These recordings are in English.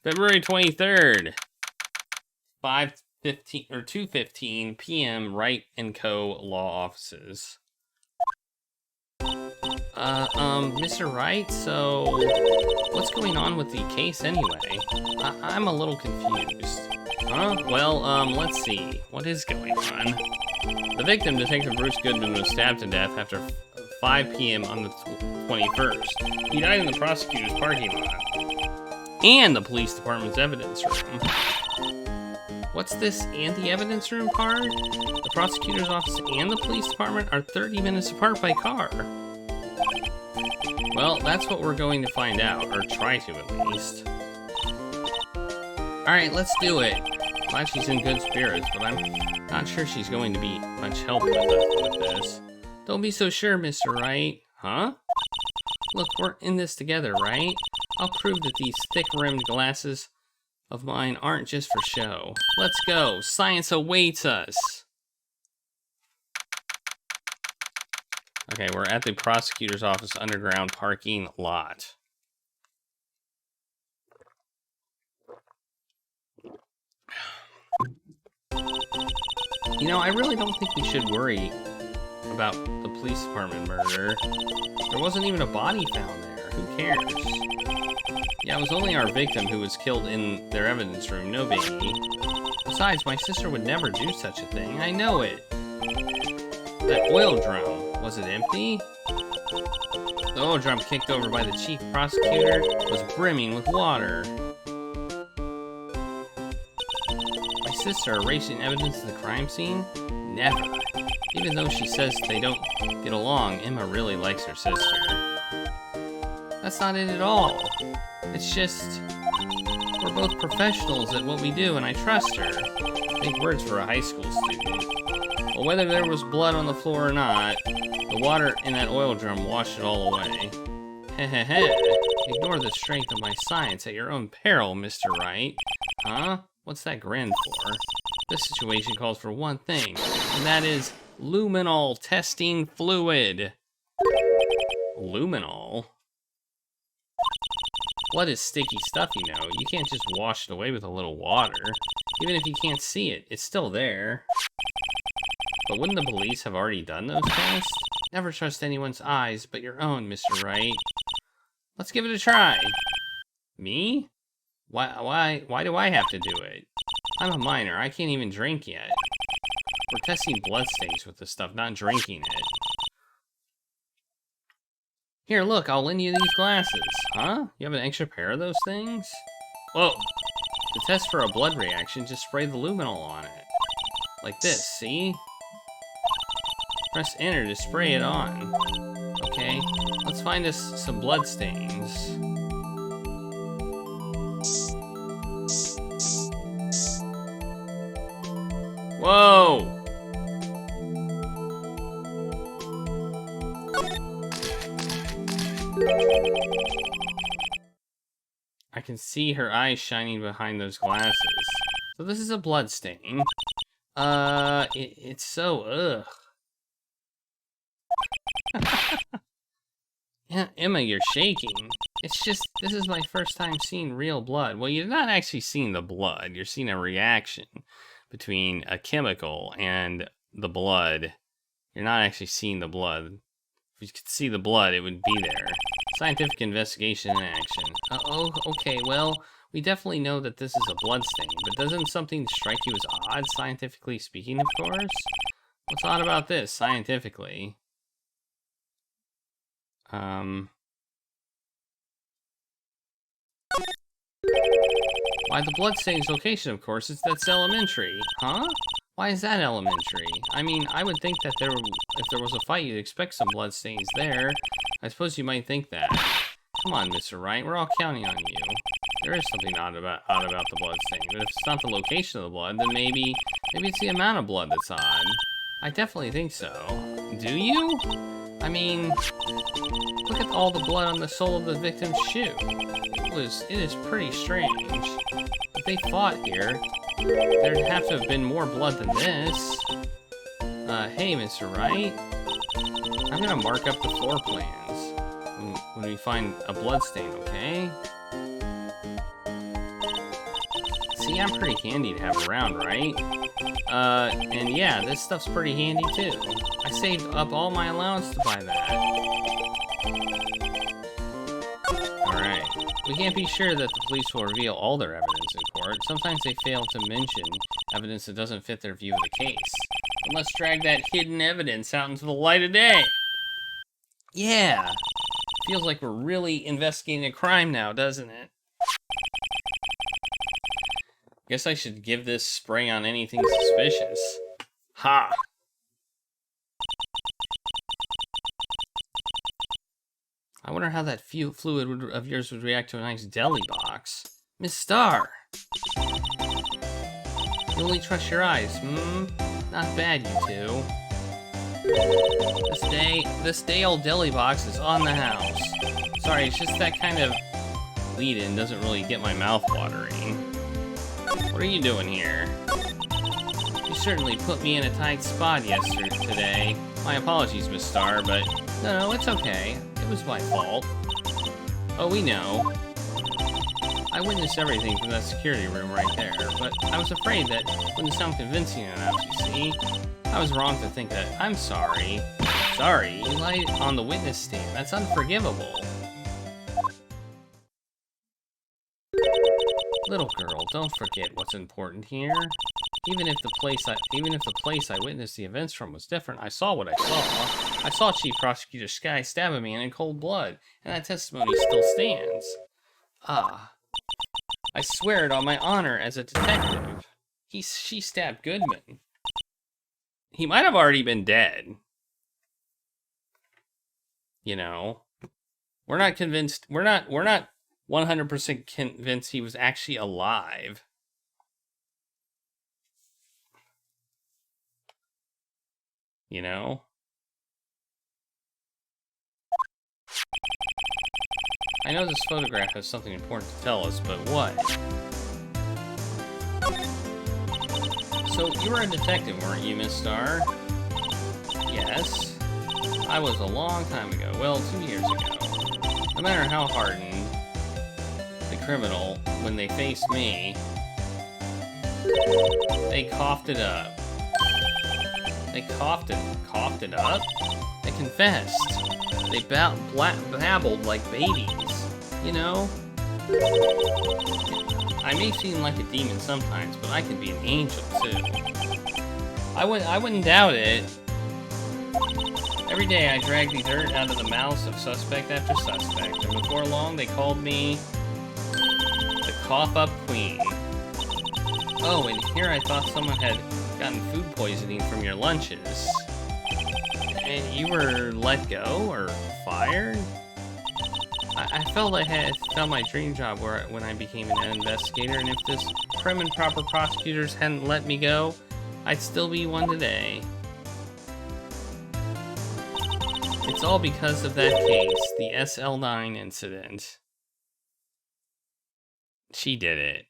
February 23rd, 5:15 or 2:15 p.m. Wright & Co. Law Offices. Mr. Wright, so what's going on with the case anyway? I'm a little confused. Huh? Well, let's see. What is going on? The victim, Detective Bruce Goodman, was stabbed to death after 5 p.m. on the 21st. He died in the prosecutor's parking lot and the police department's evidence room. What's this and the evidence room part? The prosecutor's office and the police department are 30 minutes apart by car. Well, that's what we're going to find out, or try to at least. Alright, let's do it. Glad she's in good spirits, but I'm not sure she's going to be much help with this. Don't be so sure, Mr. Wright. Huh? Look, we're in this together, right? I'll prove that these thick-rimmed glasses of mine aren't just for show. Let's go. Science awaits us. Okay, we're at the prosecutor's office underground parking lot. You know, I really don't think we should worry about the police department murder. There wasn't even a body found there. Who cares? Yeah, it was only our victim who was killed in their evidence room. No biggie. Besides, my sister would never do such a thing. I know it. That oil drum. Was it empty? The oil drum kicked over by the chief prosecutor was brimming with water. My sister erasing evidence of the crime scene? Never. Even though she says they don't get along, Emma really likes her sister. That's not it at all. It's just, we're both professionals at what we do and I trust her. Big words for a high school student. Well, whether there was blood on the floor or not, the water in that oil drum washed it all away. Heh. Ignore the strength of my science at your own peril, Mr. Wright. Huh? What's that grin for? This situation calls for one thing, and that is luminol testing fluid. Luminol? Blood is sticky stuff, you know. You can't just wash it away with a little water. Even if you can't see it, it's still there. But wouldn't the police have already done those tests? Never trust anyone's eyes but your own, Mr. Wright. Let's give it a try. Me? Why do I have to do it? I'm a minor. I can't even drink yet. We're testing bloodstains with this stuff, not drinking it. Here, look, I'll lend you these glasses. Huh? You have an extra pair of those things? Whoa. To test for a blood reaction, just spray the luminol on it. Like this, see? Press enter to spray it on. Okay, let's find us some blood stains. Whoa! I can see her eyes shining behind those glasses. So this is a blood stain. It's so, ugh. Yeah, Emma, you're shaking. It's just, this is my first time seeing real blood. Well, you're not actually seeing the blood. You're seeing a reaction between a chemical and the blood. You're not actually seeing the blood. If you could see the blood, it would be there. Scientific investigation in action. Oh, okay, well, we definitely know that this is a blood stain, but doesn't something strike you as odd, scientifically speaking, of course? What's odd about this, scientifically? Why, the bloodstain's location, of course, that's elementary. Huh? Why is that elementary? I mean, I would think that if there was a fight, you'd expect some bloodstains there. I suppose you might think that. Come on, Mr. Wright, we're all counting on you. There is something odd about the bloodstain, but if it's not the location of the blood, then maybe it's the amount of blood that's odd. I definitely think so. Do you? I mean, look at all the blood on the sole of the victim's shoe. It is pretty strange. If they fought here, there'd have to have been more blood than this. Hey, Mr. Wright. I'm gonna mark up the floor plans when we find a blood stain, okay? See, I'm pretty handy to have around, right? And yeah, this stuff's pretty handy too. I saved up all my allowance to buy that. Alright. We can't be sure that the police will reveal all their evidence in court. Sometimes they fail to mention evidence that doesn't fit their view of the case. But let's drag that hidden evidence out into the light of day. Yeah! Feels like we're really investigating a crime now, doesn't it? Guess I should give this spray on anything suspicious. Ha! I wonder how that fluid of yours would react to a nice deli box. Miss Star! You only trust your eyes, Not bad, you two. This day old deli box is on the house. Sorry, it's just that kind of lead-in doesn't really get my mouth watering. What are you doing here? You certainly put me in a tight spot today. My apologies, Miss Star, but no, it's okay. It was my fault. Oh, we know. I witnessed everything from that security room right there, but I was afraid that wouldn't sound convincing enough, you see. I was wrong to think that. I'm sorry. Sorry? You lied on the witness stand. That's unforgivable. Little girl, don't forget what's important here. Even if the place I witnessed the events from was different, I saw what I saw. I saw Chief Prosecutor Sky stab a man in cold blood, and that testimony still stands. Ah. I swear it on my honor as a detective. She stabbed Goodman. He might have already been dead. You know. We're not convinced. We're not 100% convinced he was actually alive. You know? I know this photograph has something important to tell us, but what? So, you were a detective, weren't you, Miss Star? Yes. I was a long time ago. Well, 2 years ago. No matter how hardened the criminal, when they faced me, they coughed it up. They coughed it up? They confessed. They babbled like babies, you know? I may seem like a demon sometimes, but I can be an angel too. I wouldn't doubt it. Every day I drag the dirt out of the mouths of suspect after suspect, and before long they called me the cough-up queen. Oh, and here I thought someone had gotten food poisoning from your lunches. And you were let go or fired? I felt I had found my dream job when I became an investigator, and if this prim and proper prosecutors hadn't let me go, I'd still be one today. It's all because of that case, the Sl9 Incident. She did it.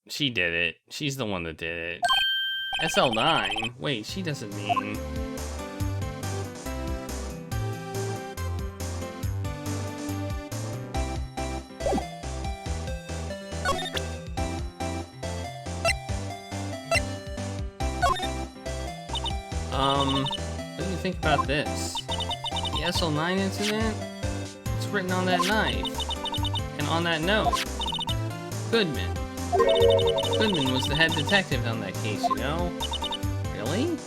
She did it. She's the one that did it. Sl9? Wait, she doesn't mean... what do you think about this? The Sl9 Incident? It's written on that knife. And on that note. Goodman. Goodman was the head detective on that case, you know? Really?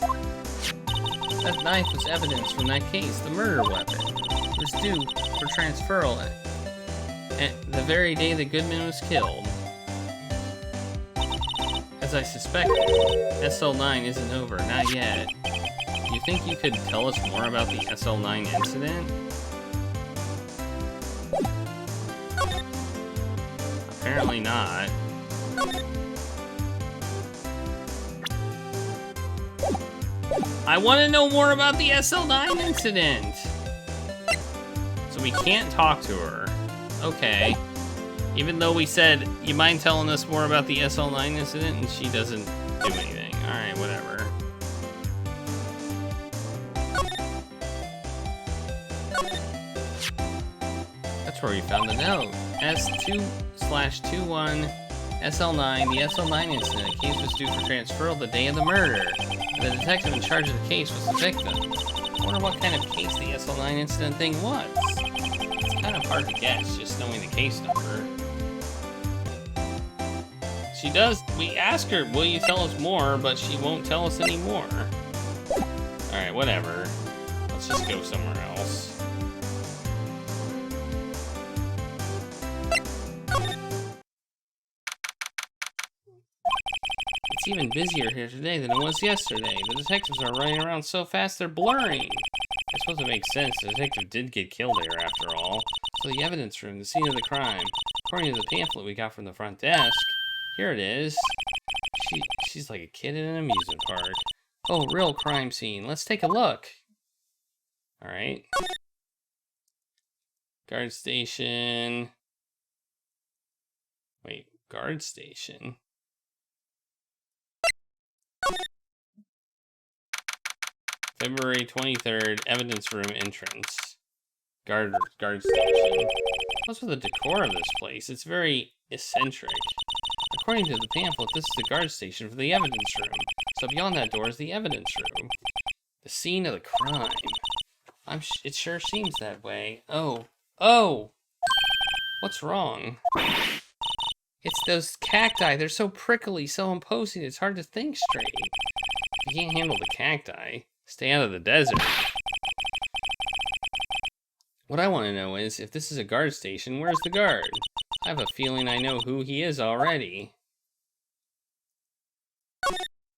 That knife was evidence from that case, the murder weapon. It was due for transferal at the very day that Goodman was killed. As I suspected, Sl9 isn't over, not yet. Do you think you could tell us more about the Sl9 Incident? Apparently not. I want to know more about the Sl9 Incident! So we can't talk to her. Okay. Even though we said, you mind telling us more about the Sl9 Incident? And she doesn't do anything. Alright, whatever. That's where we found the note. S2/21 SL9, the Sl9 Incident. The case was due for transferal the day of the murder. And the detective in charge of the case was the victim. I wonder what kind of case the Sl9 Incident thing was. It's kind of hard to guess, just knowing the case number. She does, we ask her, will you tell us more, but she won't tell us any more. Alright, whatever. Let's just go somewhere else. It's even busier here today than it was yesterday. The detectives are running around so fast they're blurring. I suppose it makes sense. The detective did get killed here after all. So the evidence room, the scene of the crime. According to the pamphlet we got from the front desk, here it is. She's like a kid in an amusement park. Oh, real crime scene. Let's take a look. Alright. Guard station. Wait, guard station? February 23rd, evidence room entrance. Guard station. What's with the decor of this place? It's very eccentric. According to the pamphlet, this is the guard station for the evidence room. So beyond that door is the evidence room. The scene of the crime. It sure seems that way. Oh. What's wrong? It's those cacti. They're so prickly, so imposing, it's hard to think straight. If you can't handle the cacti, stay out of the desert. What I want to know is, if this is a guard station, where's the guard? I have a feeling I know who he is already.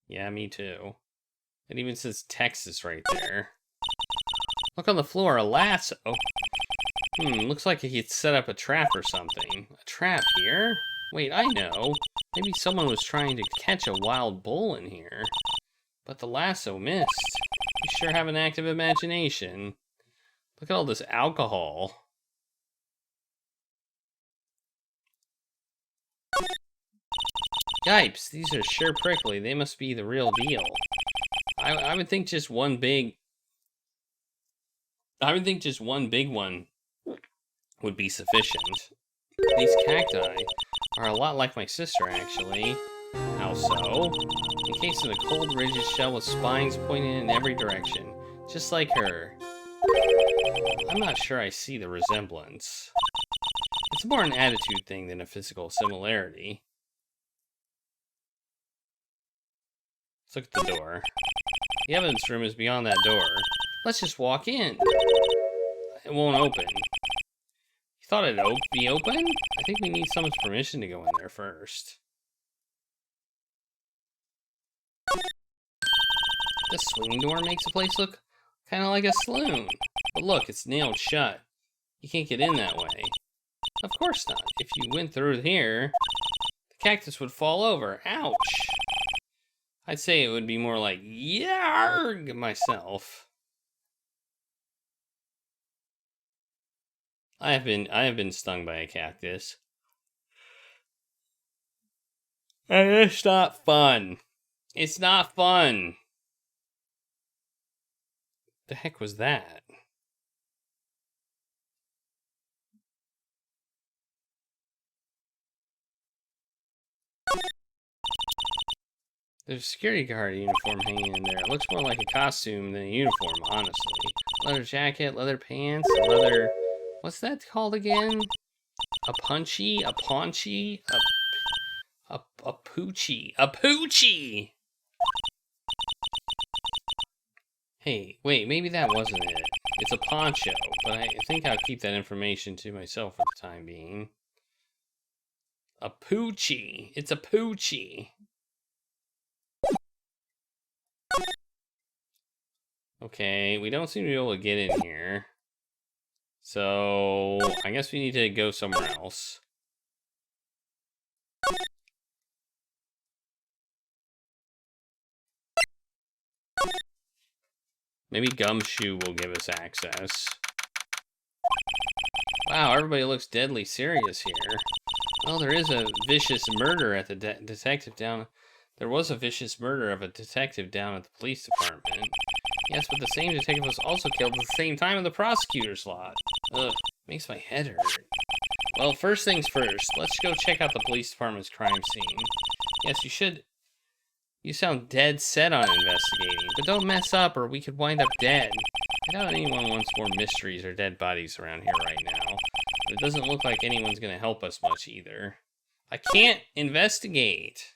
Yeah, me too. It even says Texas right there. Look on the floor, a lasso. Looks like he had set up a trap or something. A trap here? Wait, I know. Maybe someone was trying to catch a wild bull in here. But the lasso missed. You sure have an active imagination. Look at all this alcohol. Yipes, these are sure prickly. They must be the real deal. I would think just one big... one would be sufficient. These cacti are a lot like my sister, actually. How so? Encased in a cold, rigid shell with spines pointing in every direction. Just like her. I'm not sure I see the resemblance. It's more an attitude thing than a physical similarity. Let's look at the door. The evidence room is beyond that door. Let's just walk in. It won't open. You thought it'd be open? I think we need someone's permission to go in there first. The swinging door makes the place look kind of like a saloon. But look, it's nailed shut. You can't get in that way. Of course not. If you went through here, the cactus would fall over. Ouch! I'd say it would be more like, yarg, myself. I have been stung by a cactus. And it's not fun. It's not fun. The heck was that? There's a security guard uniform hanging in there. It looks more like a costume than a uniform, honestly. Leather jacket, leather pants, leather... What's that called again? A punchy? A paunchy? A poochie? A poochie! Hey, wait, maybe that wasn't it. It's a poncho, but I think I'll keep that information to myself for the time being. A poochie. It's a poochie. Okay, we don't seem to be able to get in here. So, I guess we need to go somewhere else. Maybe Gumshoe will give us access. Wow, everybody looks deadly serious here. Well, there is a vicious murder at the detective down... There was a vicious murder of a detective down at the police department. Yes, but the same detective was also killed at the same time in the prosecutor's lot. Ugh, makes my head hurt. Well, first things first, let's go check out the police department's crime scene. Yes, you should. You sound dead set on investigating, but don't mess up or we could wind up dead. I doubt anyone wants more mysteries or dead bodies around here right now. But it doesn't look like anyone's gonna help us much either. I can't investigate.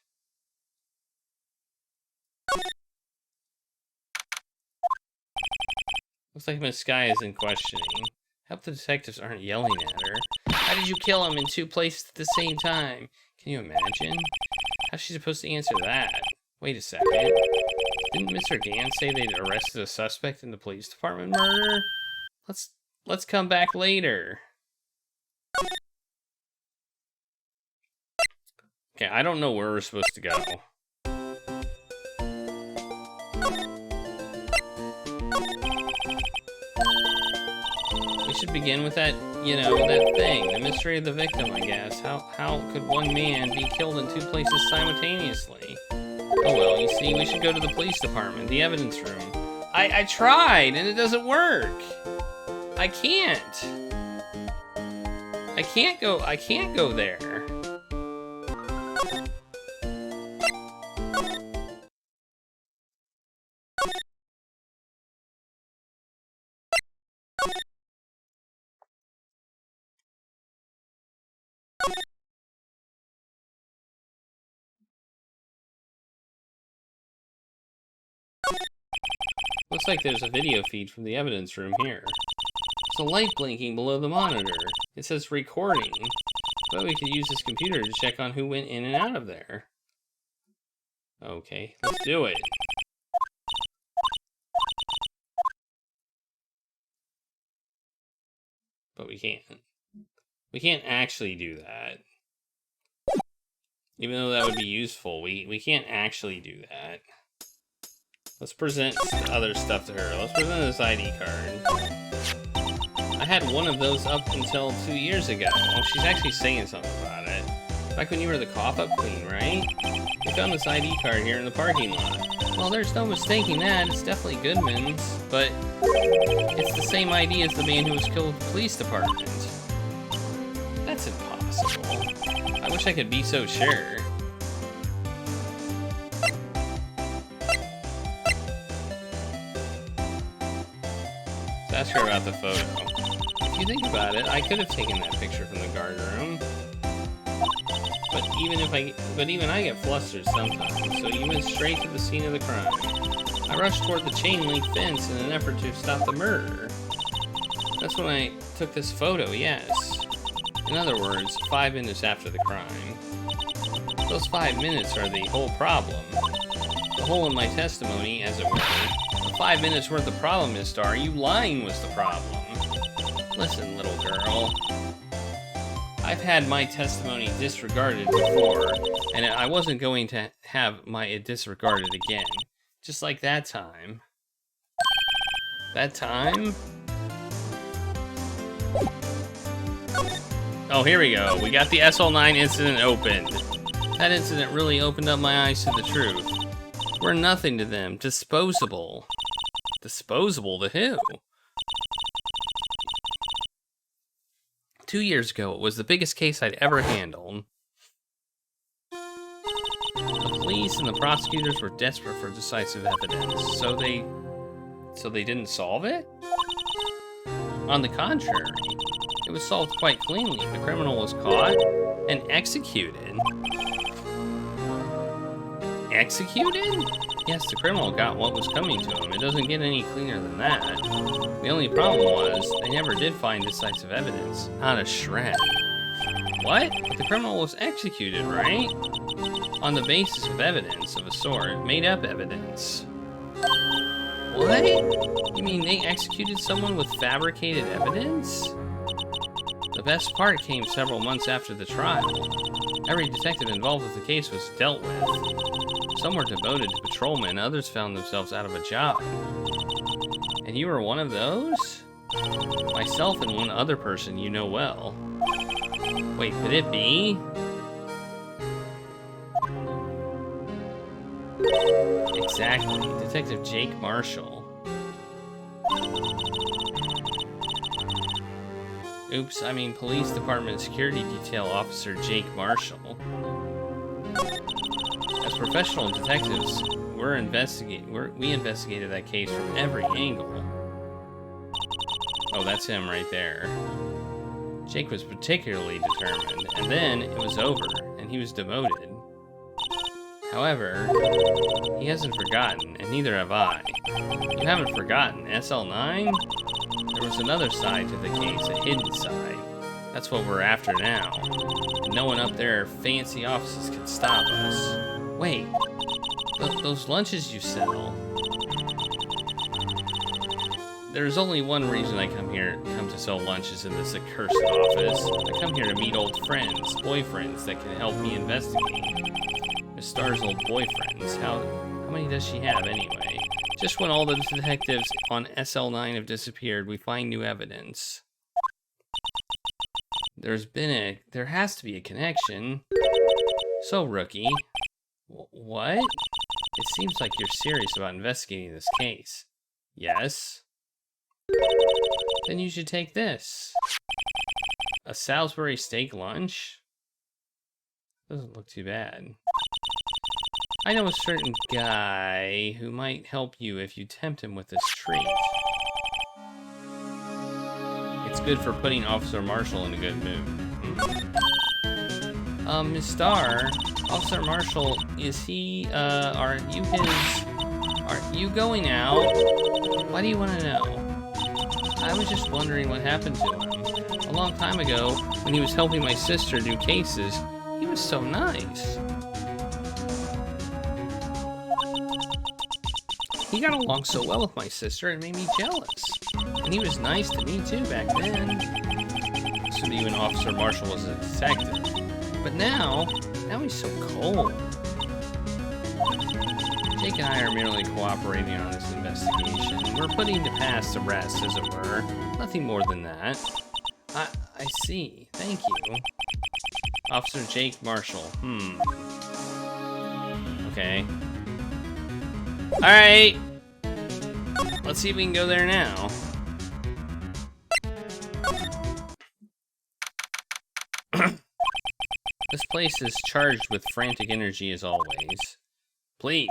Looks like Miss Sky isn't questioning. Hope the detectives aren't yelling at her. How did you kill him in 2 places at the same time? Can you imagine? How's she supposed to answer that? Wait a second. Didn't Mr. Dan say they'd arrested a suspect in the police department murder? Let's come back later. Okay, I don't know where we're supposed to go. We should begin with that, that thing. The mystery of the victim, I guess. How could one man be killed in 2 places simultaneously? Oh well, you see, we should go to the police department, the evidence room. I tried, and it doesn't work. I can't go there. Looks like there's a video feed from the evidence room here. There's a light blinking below the monitor. It says recording. But we could use this computer to check on who went in and out of there. Okay, let's do it. But we can't. We can't actually do that. Even though that would be useful, we can't actually do that. Let's present other stuff to her. Let's present this ID card. I had one of those up until 2 years ago. Oh, she's actually saying something about it. Back when you were the cough-up queen, right? We found this ID card here in the parking lot. Well, there's no mistaking that. It's definitely Goodman's, but it's the same ID as the man who was killed at the police department. That's impossible. I wish I could be so sure. Ask her about the photo. If you think about it, I could have taken that picture from the guard room. But even I get flustered sometimes, so you went straight to the scene of the crime. I rushed toward the chain link fence in an effort to stop the murder. That's when I took this photo, yes. In other words, 5 minutes after the crime. Those 5 minutes are the whole problem. The hole in my testimony, as it were. 5 minutes worth of problem, Miss Starr. You lying was the problem. Listen, little girl. I've had my testimony disregarded before, and I wasn't going to have my disregarded again. Just like that time. That time? Oh, here we go. We got the Sl9 incident opened. That incident really opened up my eyes to the truth. We're nothing to them. Disposable. Disposable to who? 2 years ago, it was the biggest case I'd ever handled. The police and the prosecutors were desperate for decisive evidence, so they didn't solve it? On the contrary, it was solved quite cleanly. The criminal was caught and executed. Executed? Yes, the criminal got what was coming to him. It doesn't get any cleaner than that. The only problem was, they never did find decisive evidence. Not a shred. What? But the criminal was executed, right? On the basis of evidence of a sort. Made-up evidence. What? You mean they executed someone with fabricated evidence? The best part came several months after the trial. Every detective involved with the case was dealt with. Some were devoted to patrolmen, others found themselves out of a job. And you were one of those? Myself and one other person you know well. Wait, could it be? Exactly, Detective Jake Marshall. Oops, I mean Police Department Security Detail Officer Jake Marshall. As professional detectives, we investigated that case from every angle. Oh, that's him right there. Jake was particularly determined, and then it was over, and he was demoted. However, he hasn't forgotten, and neither have I. You haven't forgotten, Sl9? There was another side to the case, a hidden side. That's what we're after now. No one up there at fancy offices can stop us. Wait, those lunches you sell. There's only one reason I come to sell lunches in this accursed office. I come here to meet old friends, boyfriends that can help me investigate. Miss Star's old boyfriends. How many does she have anyway? Just when all the detectives on Sl9 have disappeared, we find new evidence. There has to be a connection. So, rookie. What? It seems like you're serious about investigating this case. Yes? Then you should take this. A Salisbury steak lunch? Doesn't look too bad. I know a certain guy who might help you if you tempt him with this treat. It's good for putting Officer Marshall in a good mood. Miss Starr, Officer Marshall, is he, are you going out? Why do you want to know? I was just wondering what happened to him. A long time ago, when he was helping my sister do cases, he was so nice. He got along so well with my sister, it made me jealous. And he was nice to me too back then. So even Officer Marshall was a detective. But now he's so cold. Jake and I are merely cooperating on this investigation. We're putting the past to rest, as it were. Nothing more than that. I see. Thank you. Officer Jake Marshall. Okay. Alright. Let's see if we can go there now. This place is charged with frantic energy as always. Please.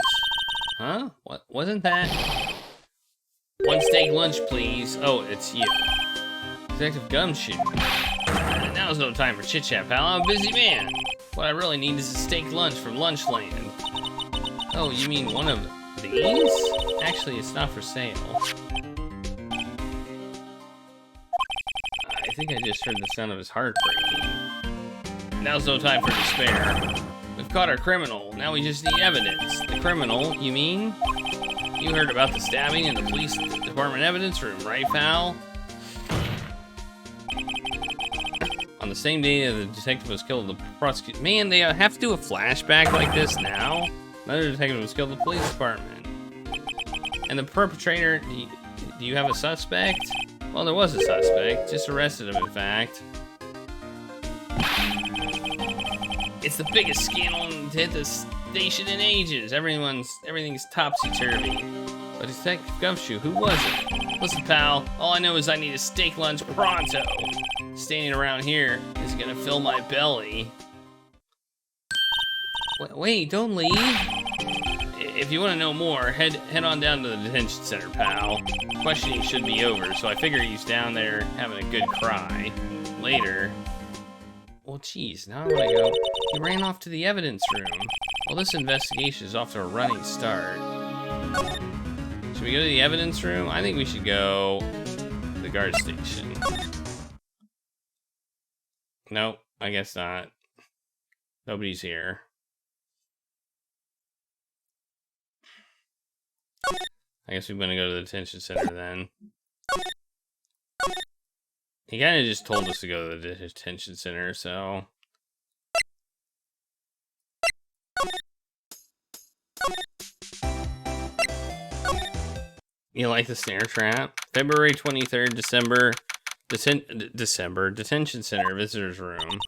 Huh? What? Wasn't that? One steak lunch, please. Oh, it's you. Detective Gumshoe. Now's no time for chit-chat, pal. I'm a busy man. What I really need is a steak lunch from Lunchland. Oh, you mean one of these? Actually, it's not for sale. I think I just heard the sound of his heart breaking. Now's no time for despair. We've caught our criminal. Now we just need evidence. The criminal, you mean? You heard about the stabbing in the police department evidence room, right, pal? On the same day the detective was killed, the prosecutor... Man, they have to do a flashback like this now? Another detective was killed in the police department. And the perpetrator, do you have a suspect? Well, there was a suspect. Just arrested him, in fact. It's the biggest scandal to hit the station in ages. Everything's topsy-turvy. But Detective Gumshoe, who was it? Listen, pal, all I know is I need a steak lunch pronto. Standing around here is gonna fill my belly. Wait, don't leave. If you want to know more, head on down to the detention center, pal. Questioning should be over, so I figure he's down there having a good cry. Later. Well, geez, now I want to go. He ran off to the evidence room. Well, this investigation is off to a running start. Should we go to the evidence room? I think we should go to the guard station. Nope, I guess not. Nobody's here. I guess we're gonna go to the detention center then. He kind of just told us to go to the detention center, so... You like the snare trap? February 23rd, December, detention center, visitor's room.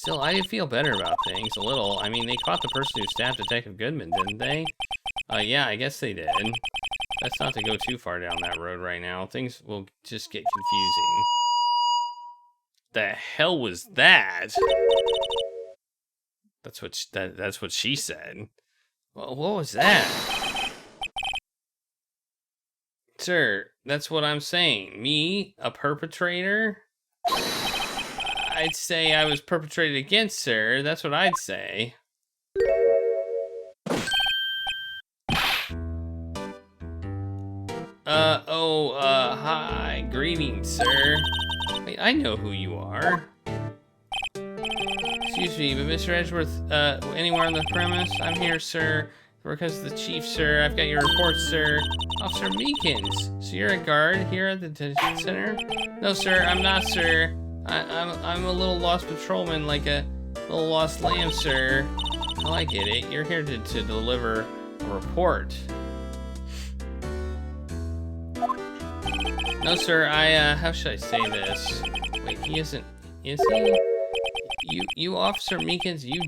Still, I did feel better about things, a little. I mean, they caught the person who stabbed Detective Goodman, didn't they? Yeah, I guess they did. That's not to go too far down that road right now. Things will just get confusing. the hell was that? That's what she said. Well, what was that? Sir, that's what I'm saying. Me, a perpetrator? I'd say I was perpetrated against, sir. That's what I'd say. Hi. Greetings, sir. Wait, I know who you are. Excuse me, but Mr. Edgeworth, anywhere on the premise? I'm here, sir. Because of the chief, sir. I've got your report, sir. Officer Meekins. So you're a guard here at the detention center? No, sir, I'm not, sir. I'm a little lost patrolman, like a little lost lamb, sir. Oh, I get it. You're here to deliver a report. No, sir, how should I say this? Wait, he isn't, is he? You, Officer Meekins, you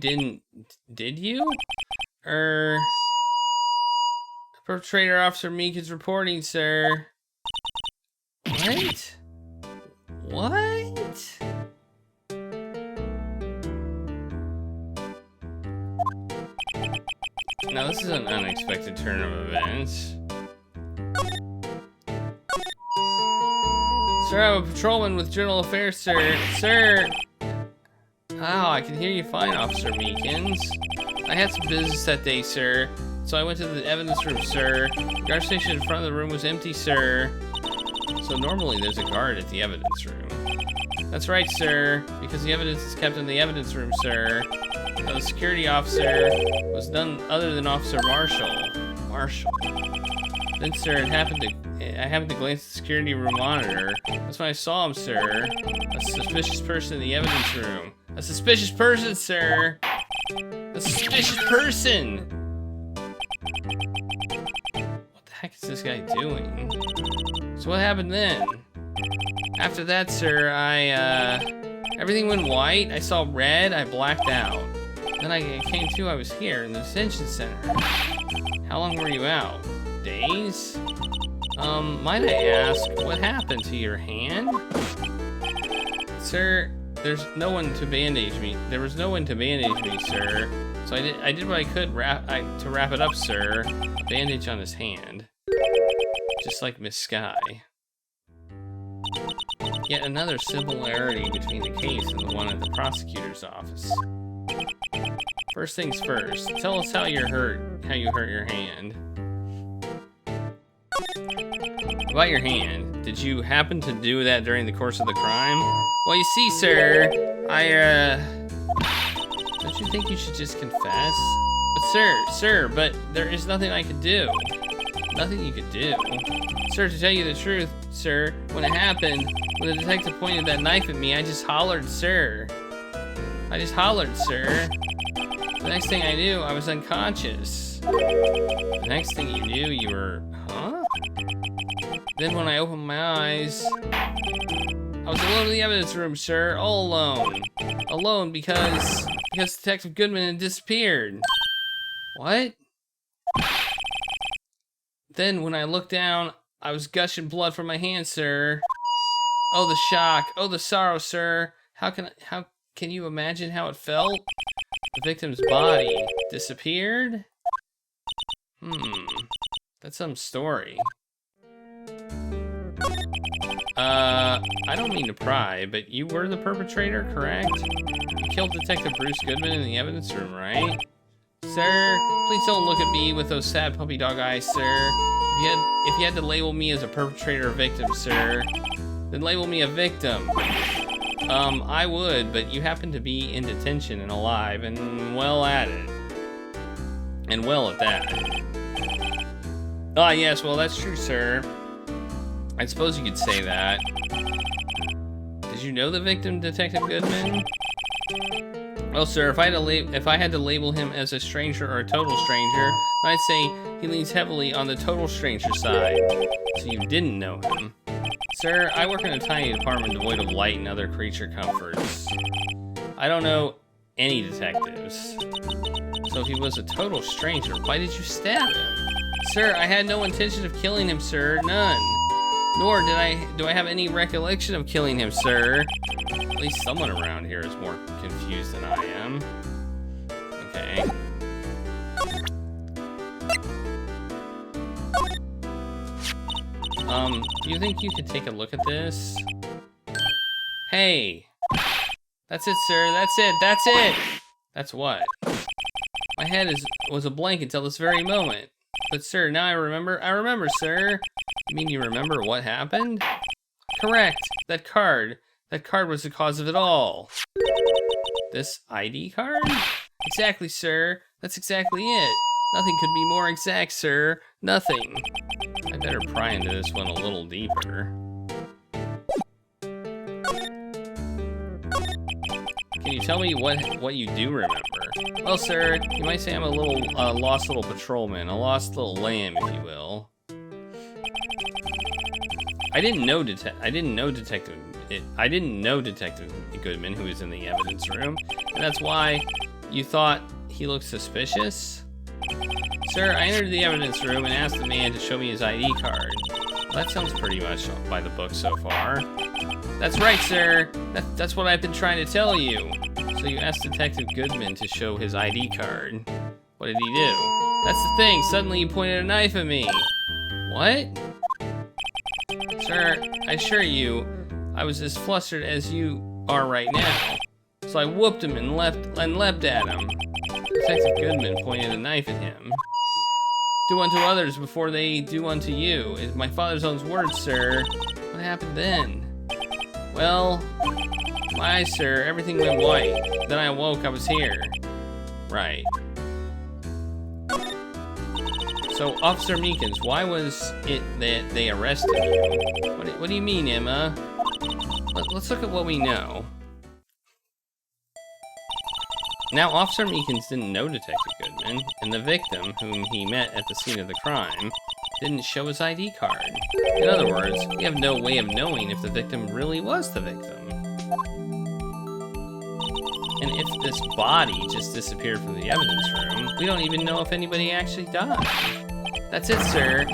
did you? Perpetrator Officer Meekins reporting, sir. What? What? Now, this is an unexpected turn of events. Sir, I'm a patrolman with General Affairs, sir. Sir! Oh, I can hear you fine, Officer Meekins. I had some business that day, sir. So I went to the evidence room, sir. The guard station in front of the room was empty, sir. So normally there's a guard at the evidence room. That's right, sir. Because the evidence is kept in the evidence room, sir. Now, the security officer was none other than Officer Marshall. Then, sir, I happened to glance at the security room monitor. That's when I saw him, sir. A suspicious person in the evidence room. A suspicious person, sir! A suspicious person! What the heck is this guy doing? So what happened then? After that, sir, everything went white. I saw red. I blacked out. Then I came to. I was here in the detention center. How long were you out? Days? Might I ask, what happened to your hand? Sir, there's no one to bandage me. There was no one to bandage me, sir. So I did what I could to wrap it up, sir. A bandage on his hand. Just like Miss Sky. Yet another similarity between the case and the one at the prosecutor's office. First things first, tell us how you hurt your hand. About your hand, did you happen to do that during the course of the crime? Well, you see, sir, don't you think you should just confess? But sir, but there is nothing I could do. Nothing you could do. Sir, to tell you the truth, sir, when it happened, when the detective pointed that knife at me, I just hollered, sir. I just hollered, sir. The next thing I knew, I was unconscious. The next thing you knew, you were, huh? Then when I opened my eyes, I was alone in the evidence room, sir, all alone. Alone because Detective Goodman had disappeared. What? Then when I looked down, I was gushing blood from my hand, sir. Oh, the shock. Oh, the sorrow, sir. How can you imagine how it felt? The victim's body disappeared? That's some story. I don't mean to pry, but you were the perpetrator, correct? You killed Detective Bruce Goodman in the evidence room, right? Sir, please don't look at me with those sad puppy dog eyes, sir. If you had to label me as a perpetrator or victim, sir, then label me a victim. I would, but you happen to be in detention and alive and well at it. And well at that. Ah, yes, well, that's true, sir. I suppose you could say that. Did you know the victim, Detective Goodman? Well, sir, if I had to label him as a stranger or a total stranger, I'd say he leans heavily on the total stranger side. So you didn't know him. Sir, I work in a tiny department devoid of light and other creature comforts. I don't know any detectives. So if he was a total stranger, why did you stab him? Sir, I had no intention of killing him, sir. None. Nor do I have any recollection of killing him, sir. At least someone around here is more confused than I am. Okay. Do you think you could take a look at this? Hey! That's it, sir. That's it. That's it! That's what? My head was a blank until this very moment. But, sir, now I remember. I remember, sir. You mean you remember what happened? Correct. That card. That card was the cause of it all. This ID card? Exactly, sir. That's exactly it. Nothing could be more exact, sir. Nothing. I better pry into this one a little deeper. Can you tell me what you do remember? Well, sir, you might say I'm a little lost little patrolman, a lost little lamb, if you will. I didn't know Detective Goodman, who was in the evidence room, and that's why you thought he looked suspicious? Sir, I entered the evidence room and asked the man to show me his ID card. Well, that sounds pretty much by the book so far. That's right, sir. That's what I've been trying to tell you. So you asked Detective Goodman to show his ID card. What did he do? That's the thing. Suddenly he pointed a knife at me. What? Sir, I assure you, I was as flustered as you are right now. So I whooped him and leapt at him. Detective Goodman pointed a knife at him. Do unto others before they do unto you. It's my father's own words, sir. What happened then? Well, my eyes, sir, everything went white. Then I awoke, I was here. Right. So, Officer Meekins, why was it that they arrested you? What do you mean, Emma? Let's look at what we know. Now, Officer Meekins didn't know Detective Goodman, and the victim, whom he met at the scene of the crime, didn't show his ID card. In other words, we have no way of knowing if the victim really was the victim. And if this body just disappeared from the evidence room, we don't even know if anybody actually died. That's it, sir.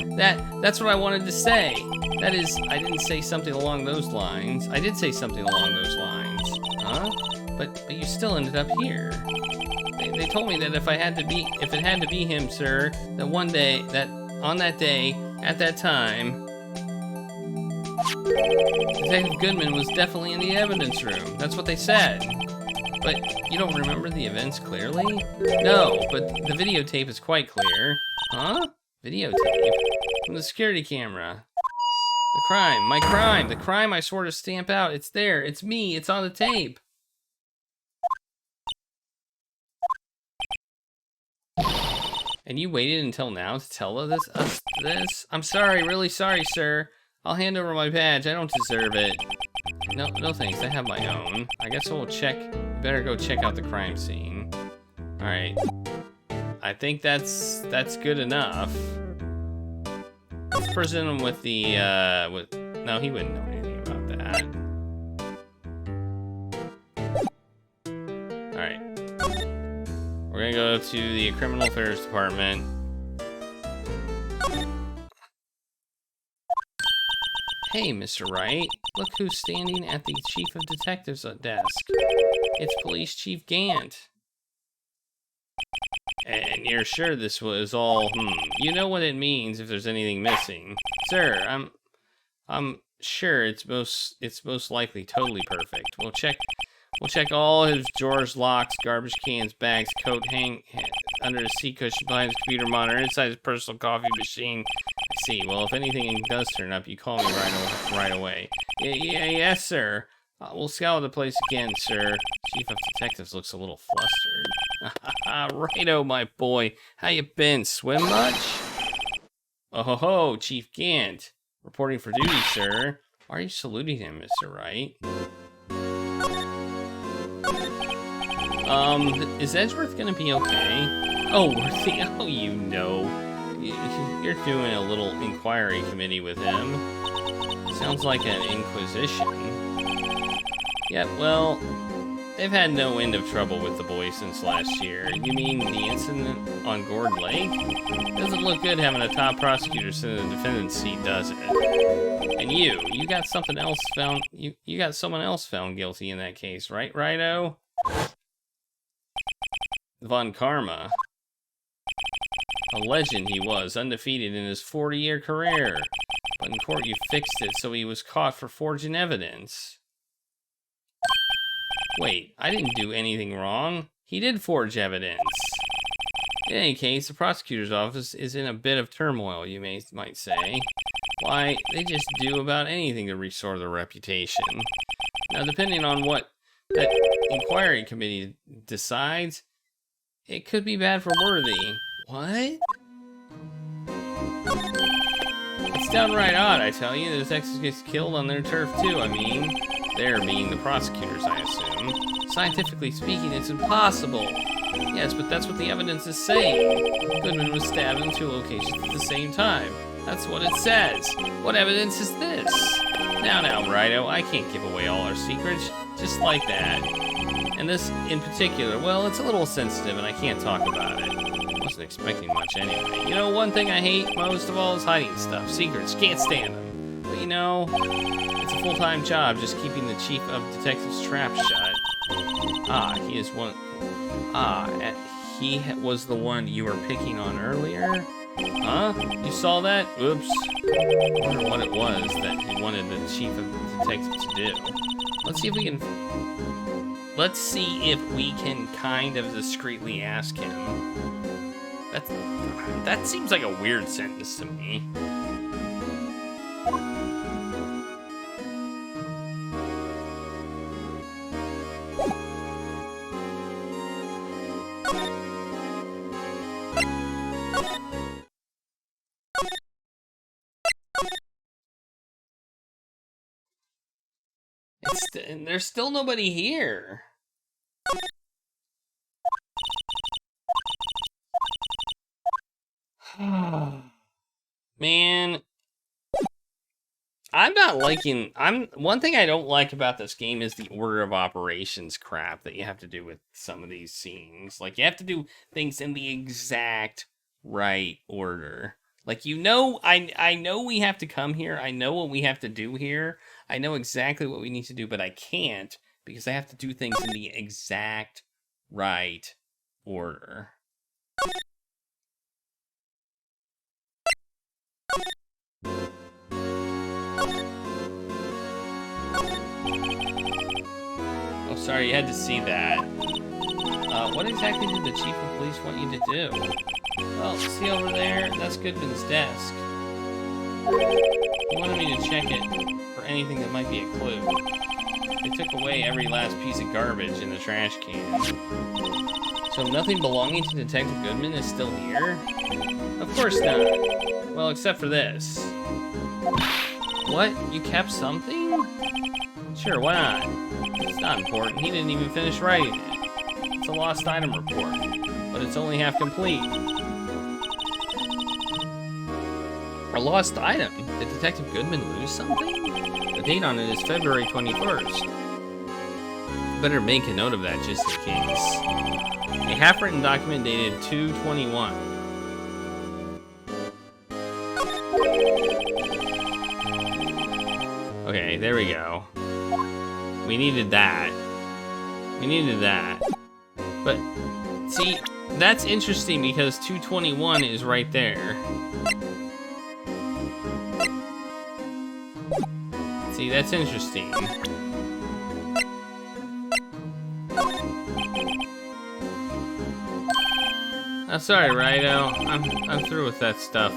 That's what I wanted to say. That is, I didn't say something along those lines. I did say something along those lines. Huh? But you still ended up here. They told me that if it had to be him, sir, that one day, on that day, at that time, Detective Goodman was definitely in the evidence room. That's what they said. But you don't remember the events clearly? No, but the videotape is quite clear. Huh? Videotape? From the security camera. The crime, my crime, the crime I swore to stamp out. It's there, it's me, it's on the tape. And you waited until now to tell us this? I'm sorry, really sorry, sir. I'll hand over my badge. I don't deserve it. No thanks. I have my own. I guess we'll check. Better go check out the crime scene. All right. I think that's good enough. Let's present him with the no, he wouldn't know anything about that. All right. We're gonna go to the Criminal Affairs Department. Hey, Mr. Wright. Look who's standing at the Chief of Detectives desk. It's Police Chief Gant. And you're sure this was all, you know what it means if there's anything missing. Sir, I'm sure it's most likely totally perfect. We'll check all his drawers, locks, garbage cans, bags, coat, hang under his seat cushion, behind his computer monitor, inside his personal coffee machine. I see. Well, if anything does turn up, you call me right away. Yes, sir. We'll scour the place again, sir. Chief of Detectives looks a little flustered. Righto, my boy. How you been? Swim much? Oh ho ho, Chief Gant. Reporting for duty, sir. Why are you saluting him, Mr. Wright? Is Edgeworth gonna be okay? Oh, Worthy, oh, you know. You're doing a little inquiry committee with him. Sounds like an inquisition. Yeah, well, They've had no end of trouble with the boys since last year. You mean the incident on Gourd Lake? Doesn't look good having a top prosecutor sit in the defendant's seat, does it? And you got something else found, you got someone else found guilty in that case, right, Righto? Von Karma. A legend he was, undefeated in his 40-year career. But in court you fixed it so he was caught for forging evidence. Wait, I didn't do anything wrong. He did forge evidence. In any case, the prosecutor's office is in a bit of turmoil, you might say. Why, they just do about anything to restore their reputation. Now, depending on what that inquiry committee decides, it could be bad for Worthy. What? It's downright odd, I tell you. The detectives gets killed on their turf, too. I mean, they're being the prosecutors, I assume. Scientifically speaking, it's impossible. Yes, but that's what the evidence is saying. Goodman was stabbed in 2 locations at the same time. That's what it says. What evidence is this? Now, Righto, I can't give away all our secrets just like that. And this in particular, well, it's a little sensitive and I can't talk about it. Wasn't expecting much anyway. You know, one thing I hate most of all is hiding stuff. Secrets, can't stand them. But you know, it's a full-time job just keeping the chief of detectives' trap shut. He was the one you were picking on earlier? Huh? You saw that? Oops. I wonder what it was that he wanted the chief of detectives to do. Let's see if we can kind of discreetly ask him. That seems like a weird sentence to me. There's still nobody here. Man, I'm not liking. One thing I don't like about this game is the order of operations crap that you have to do with some of these scenes. Like, you have to do things in the exact right order. Like, you know, I know we have to come here. I know what we have to do here. I know exactly what we need to do, but I can't because I have to do things in the exact right order. Oh, sorry, you had to see that. What exactly did the chief of police want you to do? Well, see over there? That's Goodman's desk. He wanted me to check it for anything that might be a clue. They took away every last piece of garbage in the trash can. So nothing belonging to Detective Goodman is still here? Of course not. Well, except for this. What? You kept something? Sure, why not? It's not important. He didn't even finish writing it. It's a lost item report, but it's only half complete. A lost item? Did Detective Goodman lose something? The date on it is February 21st. Better make a note of that just in case. A half-written document dated 2/21. Okay, there we go. We needed that. But, see, that's interesting because 2/21 is right there. See, that's interesting. I'm sorry, Righto. I'm through with that stuff.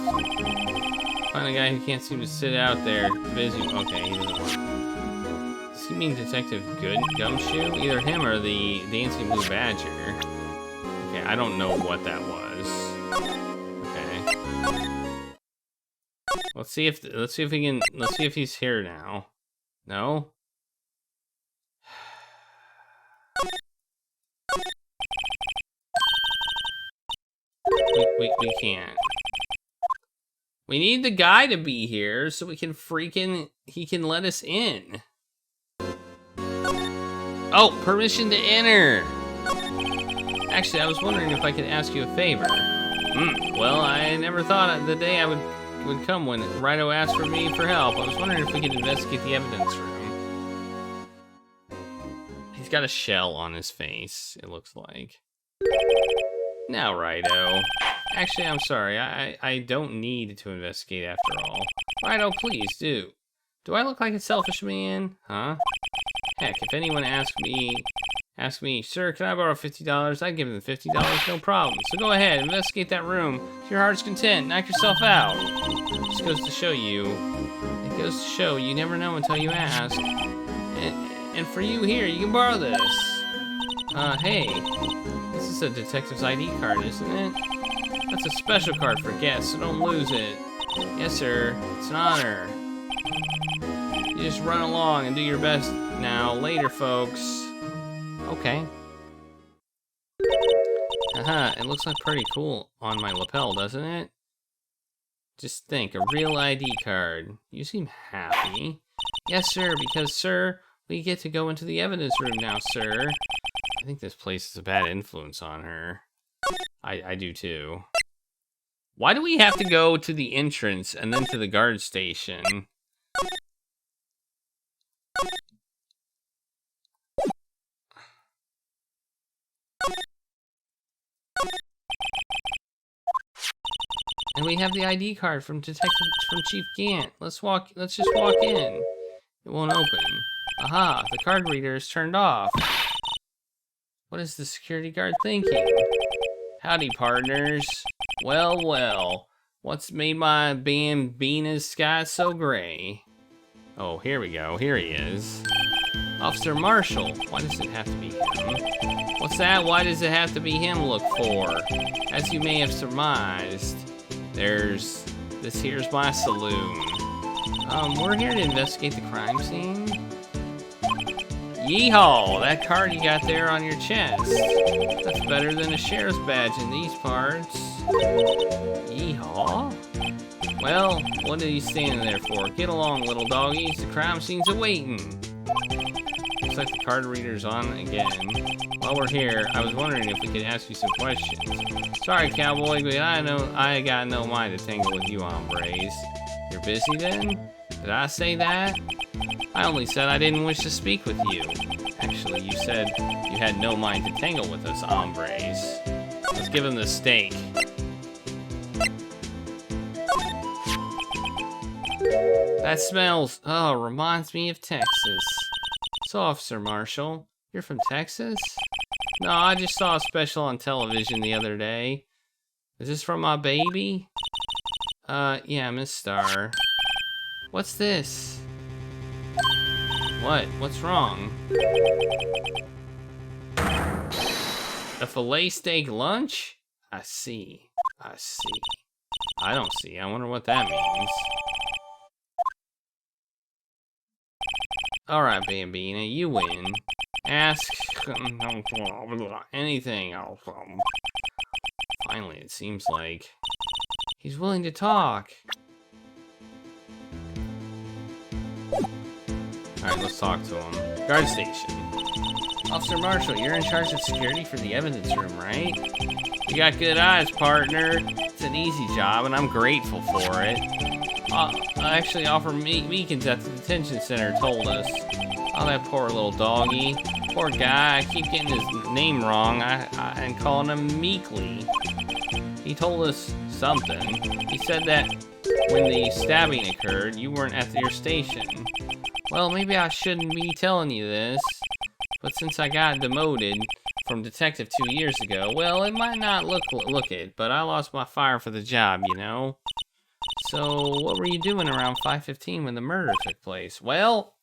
Find a guy who can't seem to sit out there. Busy. Okay, he doesn't want. Does he mean Detective Gumshoe? Either him or the Dancing Blue Badger. Okay, I don't know what that was. Okay. Let's see if he's here now. No? We can't. We need the guy to be here so he can let us in. Oh, permission to enter. Actually, I was wondering if I could ask you a favor. Well, I never thought the day I would come when Rido asked for me for help. I was wondering if we could investigate the evidence room. He's got a shell on his face, it looks like. Now, Rido. Actually, I'm sorry. I don't need to investigate after all. Rido, please do. Do I look like a selfish man? Huh? Heck, if anyone asked me, sir, can I borrow $50? I'd give them $50, no problem. So go ahead, investigate that room to your heart's content. Knock yourself out. Just goes to show you. It goes to show you never know until you ask. And for you here, you can borrow this. Hey, this is a detective's ID card, isn't it? That's a special card for guests, so don't lose it. Yes, sir. It's an honor. You just run along and do your best now. Later, folks. Okay. It looks like pretty cool on my lapel, doesn't it? Just think, a real ID card. You seem happy. Yes, sir, because, sir, we get to go into the evidence room now, sir. I think this place is a bad influence on her. I do too. Why do we have to go to the entrance and then to the guard station? And we have the ID card from Chief Gant. Let's just walk in. It won't open. Aha, the card reader is turned off. What is the security guard thinking? Howdy, partners. Well, well. What's made my Bambina's sky so gray? Oh, here we go. Here he is. Officer Marshall. Why does it have to be him? What's that? Why does it have to be him look for? As you may have surmised, this here's my saloon. We're here to investigate the crime scene. Yeehaw! That card you got there on your chest. That's better than a sheriff's badge in these parts. Yeehaw? Well, what are you standing there for? Get along, little doggies. The crime scene's awaiting. Looks like the card reader's on again. While we're here, I was wondering if we could ask you some questions. Sorry, cowboy, but I got no mind to tangle with you hombres. You're busy then? Did I say that? I only said I didn't wish to speak with you. Actually, you said you had no mind to tangle with us hombres. Let's give him the steak. That smells, reminds me of Texas. So, Officer Marshall, you're from Texas? No, I just saw a special on television the other day. Is this from my baby? Yeah, Miss Star. What's this? What? What's wrong? A filet steak lunch? I see. I don't see. I wonder what that means. Alright, Bambina, you win. Ask anything else. Finally, it seems like he's willing to talk. Alright, let's talk to him. Guard station. Officer Marshall, you're in charge of security for the evidence room, right? You got good eyes, partner. It's an easy job, and I'm grateful for it. Actually, Officer Meekins at the detention center told us. Oh, that poor little doggy. Poor guy, I keep getting his name wrong and calling him Meekly. He told us something. He said that when the stabbing occurred, you weren't at your station. Well, maybe I shouldn't be telling you this, but since I got demoted from detective 2 years ago, well, it might not look it, but I lost my fire for the job, you know? So, what were you doing around 5:15 when the murder took place? Well,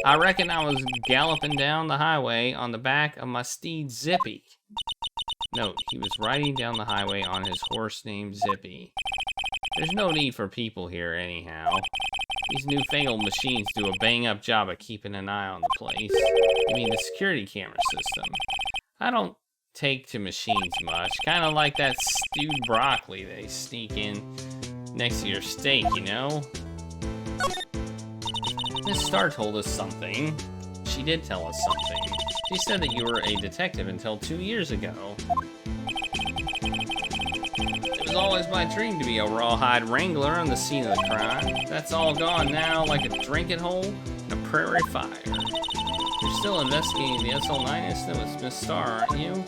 I reckon I was galloping down the highway on the back of my steed Zippy. Note, he was riding down the highway on his horse named Zippy. There's no need for people here anyhow. These newfangled machines do a bang-up job of keeping an eye on the place. I mean, the security camera system. I don't take to machines much. Kind of like that stewed broccoli they sneak in next to your steak, you know? Miss Star told us something. she did tell us something. She said that you were a detective until 2 years ago. It was always my dream to be a rawhide wrangler on the scene of the crime. That's all gone now, like a drinking hole in a prairie fire. You're still investigating the Sl9 incident with Miss Starr, aren't you?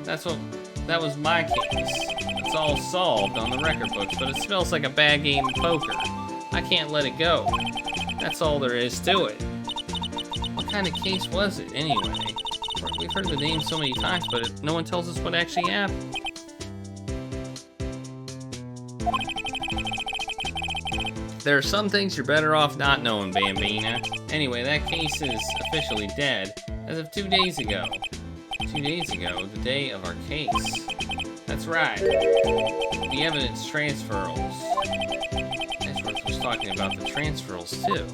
That was my case. It's all solved on the record books, but it smells like a bad game of poker. I can't let it go. That's all there is to it. What kind of case was it, anyway? We've heard the name so many times, but no one tells us what actually happened. There are some things you're better off not knowing, Bambina. Anyway, that case is officially dead as of 2 days ago. 2 days ago, the day of our case. That's right. The evidence transferals. Edgeworth was talking about the transferals, too.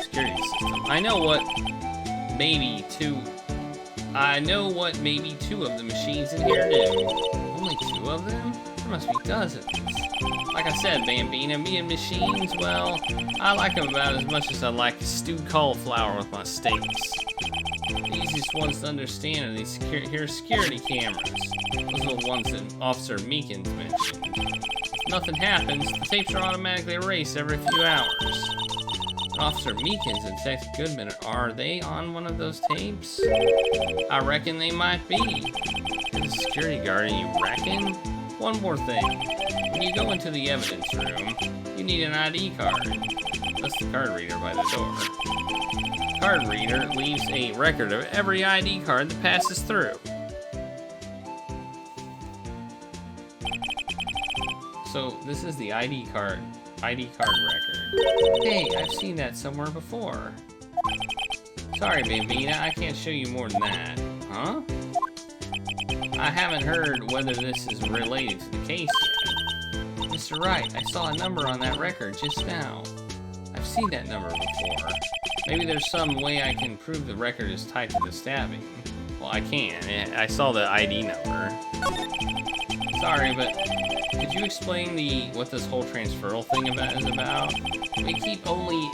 Security system. I know what maybe two of the machines in here do. Only 2 of them? There must be dozens. Like I said, Bambina, me and machines, well, I like them about as much as I like stewed cauliflower with my steaks. The easiest ones to understand are these security cameras. Those are the ones that Officer Meekins mentioned. If nothing happens, the tapes are automatically erased every few hours. Officer Meekins and Detective Goodman, are they on one of those tapes? I reckon they might be. You're the security guard and you reckon? One more thing. When you go into the evidence room, you need an ID card. That's the card reader by the door. Card reader leaves a record of every ID card that passes through. So this is the ID card record. Hey, I've seen that somewhere before. Sorry, Bambina, I can't show you more than that. Huh? I haven't heard whether this is related to the case yet. Mr. Wright, I saw a number on that record just now. I've seen that number before. Maybe there's some way I can prove the record is tied to the stabbing. Well, I can. I saw the ID number. Sorry, but could you explain what this whole transferal thing is about? We keep only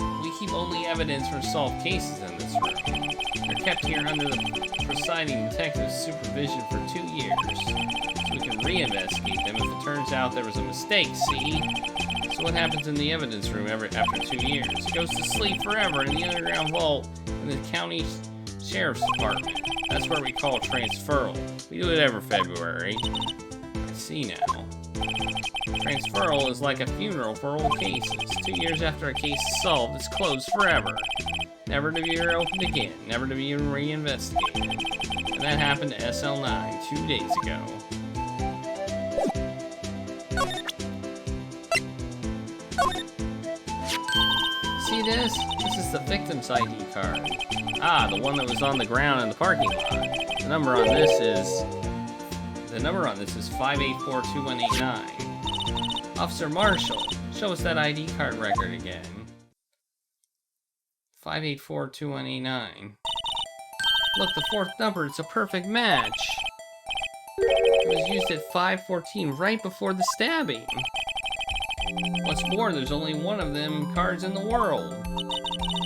evidence from solved cases in this room. They're kept here under the presiding detective's supervision for 2 years, so we can reinvestigate them if it turns out there was a mistake, see? So what happens in the evidence room after 2 years? It goes to sleep forever in the underground vault in the county sheriff's department. That's where we call transferal. We do it every February. I see now. Transferal is like a funeral for old cases. 2 years after a case is solved, it's closed forever. Never to be reopened again, never to be reinvestigated. And that happened to Sl9 2 days ago. See this? This is the victim's ID card. Ah, the one that was on the ground in the parking lot. The number on this is 5842189. Officer Marshall, show us that ID card record again. 5842189. Look, the 4th number, it's a perfect match. It was used at 5:14, right before the stabbing. What's more, there's only one of them cards in the world.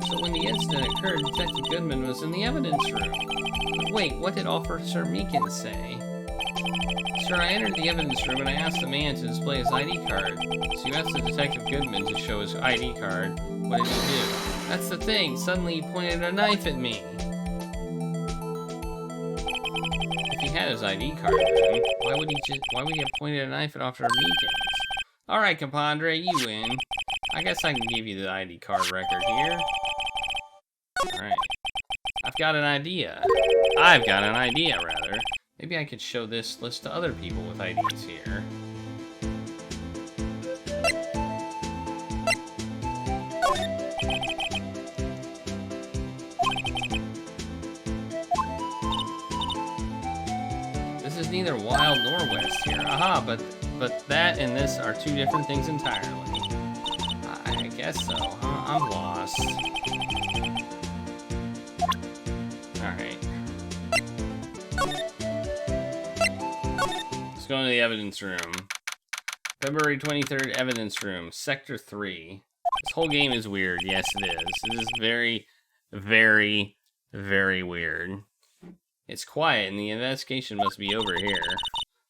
So when the incident occurred, Detective Goodman was in the evidence room. But wait, what did Officer Meekins say? Sir, I entered the evidence room and I asked the man to display his ID card. So you asked the Detective Goodman to show his ID card. What did he do? That's the thing. Suddenly he pointed a knife at me. If he had his ID card, then why would he have pointed a knife at Officer Meekins? All right, compadre, you win. I guess I can give you the ID card record here. All right. I've got an idea, rather. Maybe I could show this list to other people with IDs here. This is neither wild nor west here. Aha, but that and this are 2 different things entirely. I guess so, huh? I'm lost. Alright. Let's go into the evidence room. February 23rd, evidence room, Sector 3. This whole game is weird. Yes, it is. It is very, Very, very weird. It's quiet, and the investigation must be over here.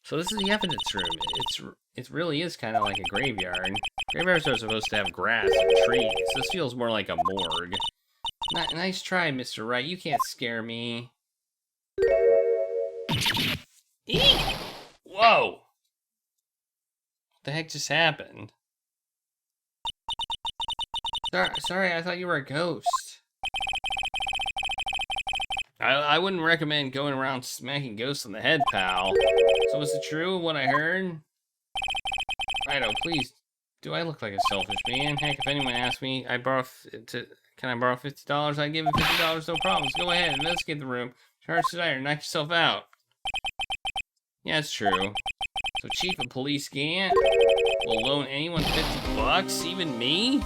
So this is the evidence room. It really is kind of like a graveyard. Graveyards are supposed to have grass and trees. This feels more like a morgue. Nice try, Mr. Wright. You can't scare me. Eek! Whoa! What the heck just happened? Sorry, I thought you were a ghost. I wouldn't recommend going around smacking ghosts on the head, pal. So was it true, what I heard? Righto, please. Do I look like a selfish man? Heck, if anyone asked me, can I borrow $50? I'd give him $50, no problems. Go ahead, investigate the room. Charge tonight or knock yourself out. Yeah, it's true. So Chief of Police Gant will loan anyone $50? Even me?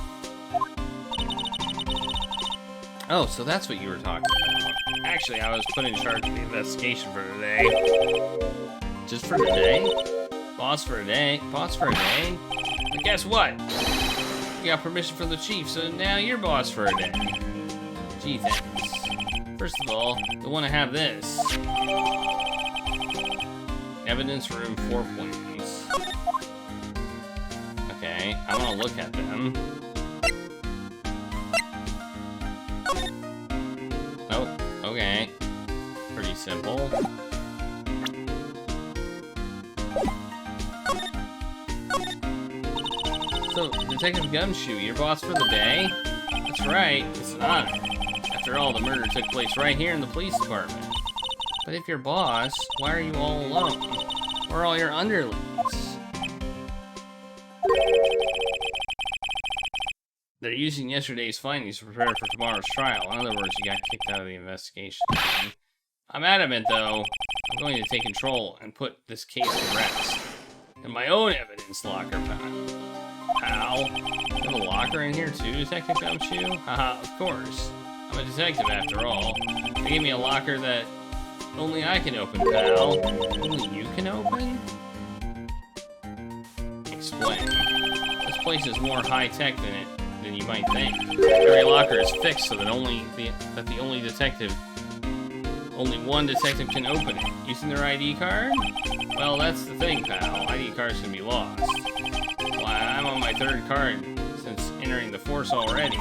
Oh, so that's what you were talking about. Actually, I was put in charge of the investigation for today. Just for today? Boss for a day? Boss for a day? But guess what? You got permission from the chief, so now you're boss for a day. Gee, thanks. First of all, you'll want to have this. Evidence room 4 plans. Okay, I want to look at them. Oh, okay. Pretty simple. So, Detective Gumshoe, your boss for the day? That's right, it's an honor. After all, the murder took place right here in the police department. But if you're boss, why are you all alone? Where are all your underlings? They're using yesterday's findings to prepare for tomorrow's trial. In other words, you got kicked out of the investigation. I'm adamant, though. I'm going to take control and put this case to rest. In my own evidence locker, pal. You have a locker in here too, Detective Gumshoe? Haha, of course. I'm a detective after all. They gave me a locker that only I can open, pal. Only you can open? Explain. This place is more high-tech than you might think. Every locker is fixed so that only one detective can open it. Using their ID card? Well, that's the thing, pal. ID cards can be lost. Well, I'm on my 3rd card since entering the force already.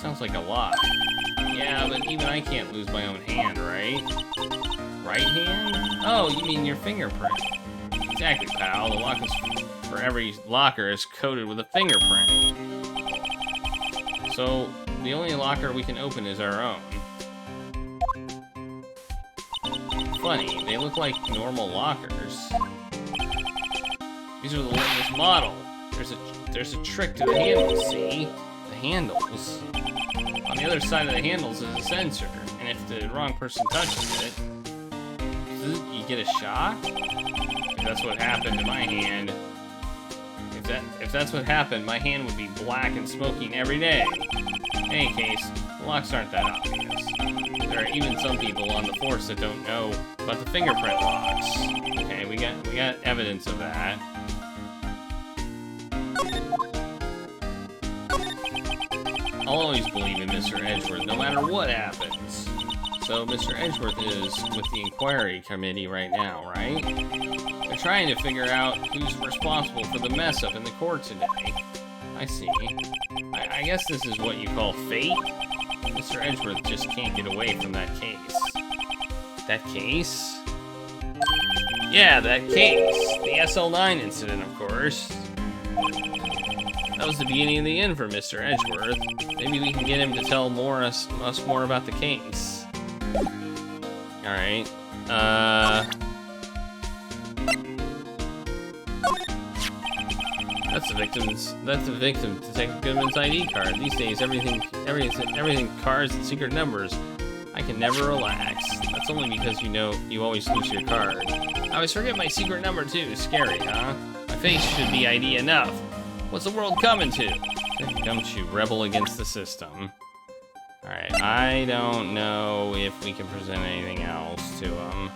Sounds like a lot. Yeah, but even I can't lose my own hand, right? Right hand? Oh, you mean your fingerprint. Exactly, pal. The lock is for every locker is coated with a fingerprint. So, the only locker we can open is our own. Funny, they look like normal lockers. These are the latest model. There's a trick to the handles, see? The handles. On the other side of the handles is a sensor, and if the wrong person touches it, you get a shock? If that's what happened to my hand, if that's what happened, my hand would be black and smoking every day. In any case, the locks aren't that obvious. There are even some people on the force that don't know about the fingerprint locks. Okay, we got evidence of that. I'll always believe in Mr. Edgeworth, no matter what happens. So Mr. Edgeworth is with the inquiry committee right now, right? They're trying to figure out who's responsible for the mess up in the court today. I see. I guess this is what you call fate? Mr. Edgeworth just can't get away from that case. That case? Yeah, that case. The Sl9 Incident, of course. That was the beginning of the end for Mr. Edgeworth. Maybe we can get him to tell us more about the case. Alright. That's the victim, Detective Goodman's ID card. These days, everything cards and secret numbers. I can never relax. That's only because you always lose your card. I always forget my secret number too. Scary, huh? My face should be ID enough. What's the world coming to? Gumshoe, rebel against the system. Alright, I don't know if we can present anything else to him.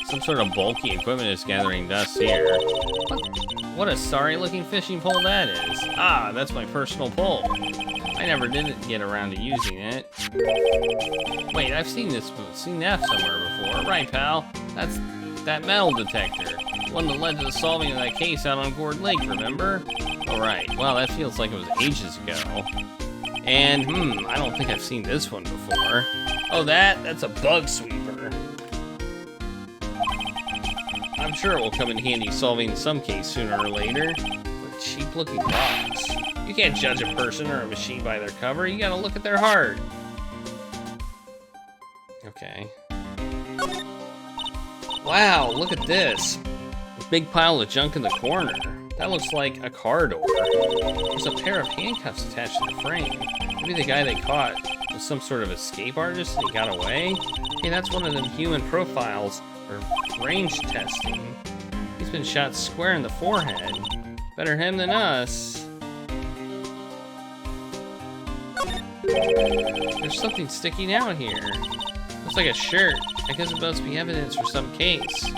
Some sort of bulky equipment is gathering dust here. what a sorry-looking fishing pole that is. Ah, that's my personal pole. I never did get around to using it. Wait, I've seen that somewhere before. Right, pal. That's that metal detector. One that led to the solving of that case out on Gourd Lake, remember? Oh, right. Well, that feels like it was ages ago. And, I don't think I've seen this one before. Oh, that's a bug sweeper. I'm sure it will come in handy solving some case sooner or later. But cheap-looking box. You can't judge a person or a machine by their cover. You gotta look at their heart. Okay. Wow, look at this. A big pile of junk in the corner. That looks like a car door. There's a pair of handcuffs attached to the frame. Maybe the guy they caught was some sort of escape artist and he got away? Hey, that's one of them human profiles or range testing. He's been shot square in the forehead. Better him than us. There's something sticking out here. Looks like a shirt. I guess it must be evidence for some case.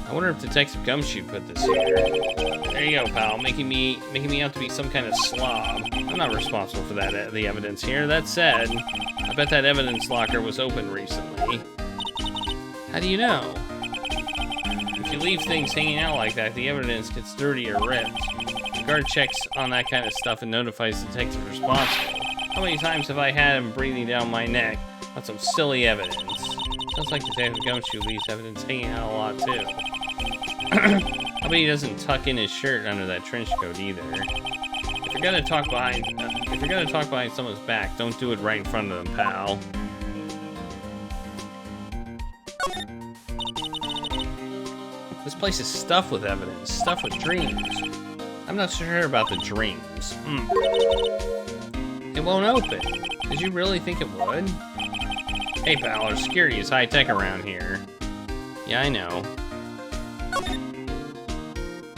I wonder if Detective Gumshoe put this here. There you go, pal. Making me out to be some kind of slob. I'm not responsible for the evidence here. That said, I bet that evidence locker was open recently. How do you know? If you leave things hanging out like that, the evidence gets dirty or ripped. The guard checks on that kind of stuff and notifies the detective responsible. How many times have I had him breathing down my neck on some silly evidence? Sounds like Detective Gumshoe leaves evidence hanging out a lot too. I bet he doesn't tuck in his shirt under that trench coat either. If you're gonna talk behind someone's back, don't do it right in front of them, pal. This place is stuffed with evidence, stuffed with dreams. I'm not so sure about the dreams. It won't open. Did you really think it would? Hey, pal, our security is high-tech around here. Yeah, I know.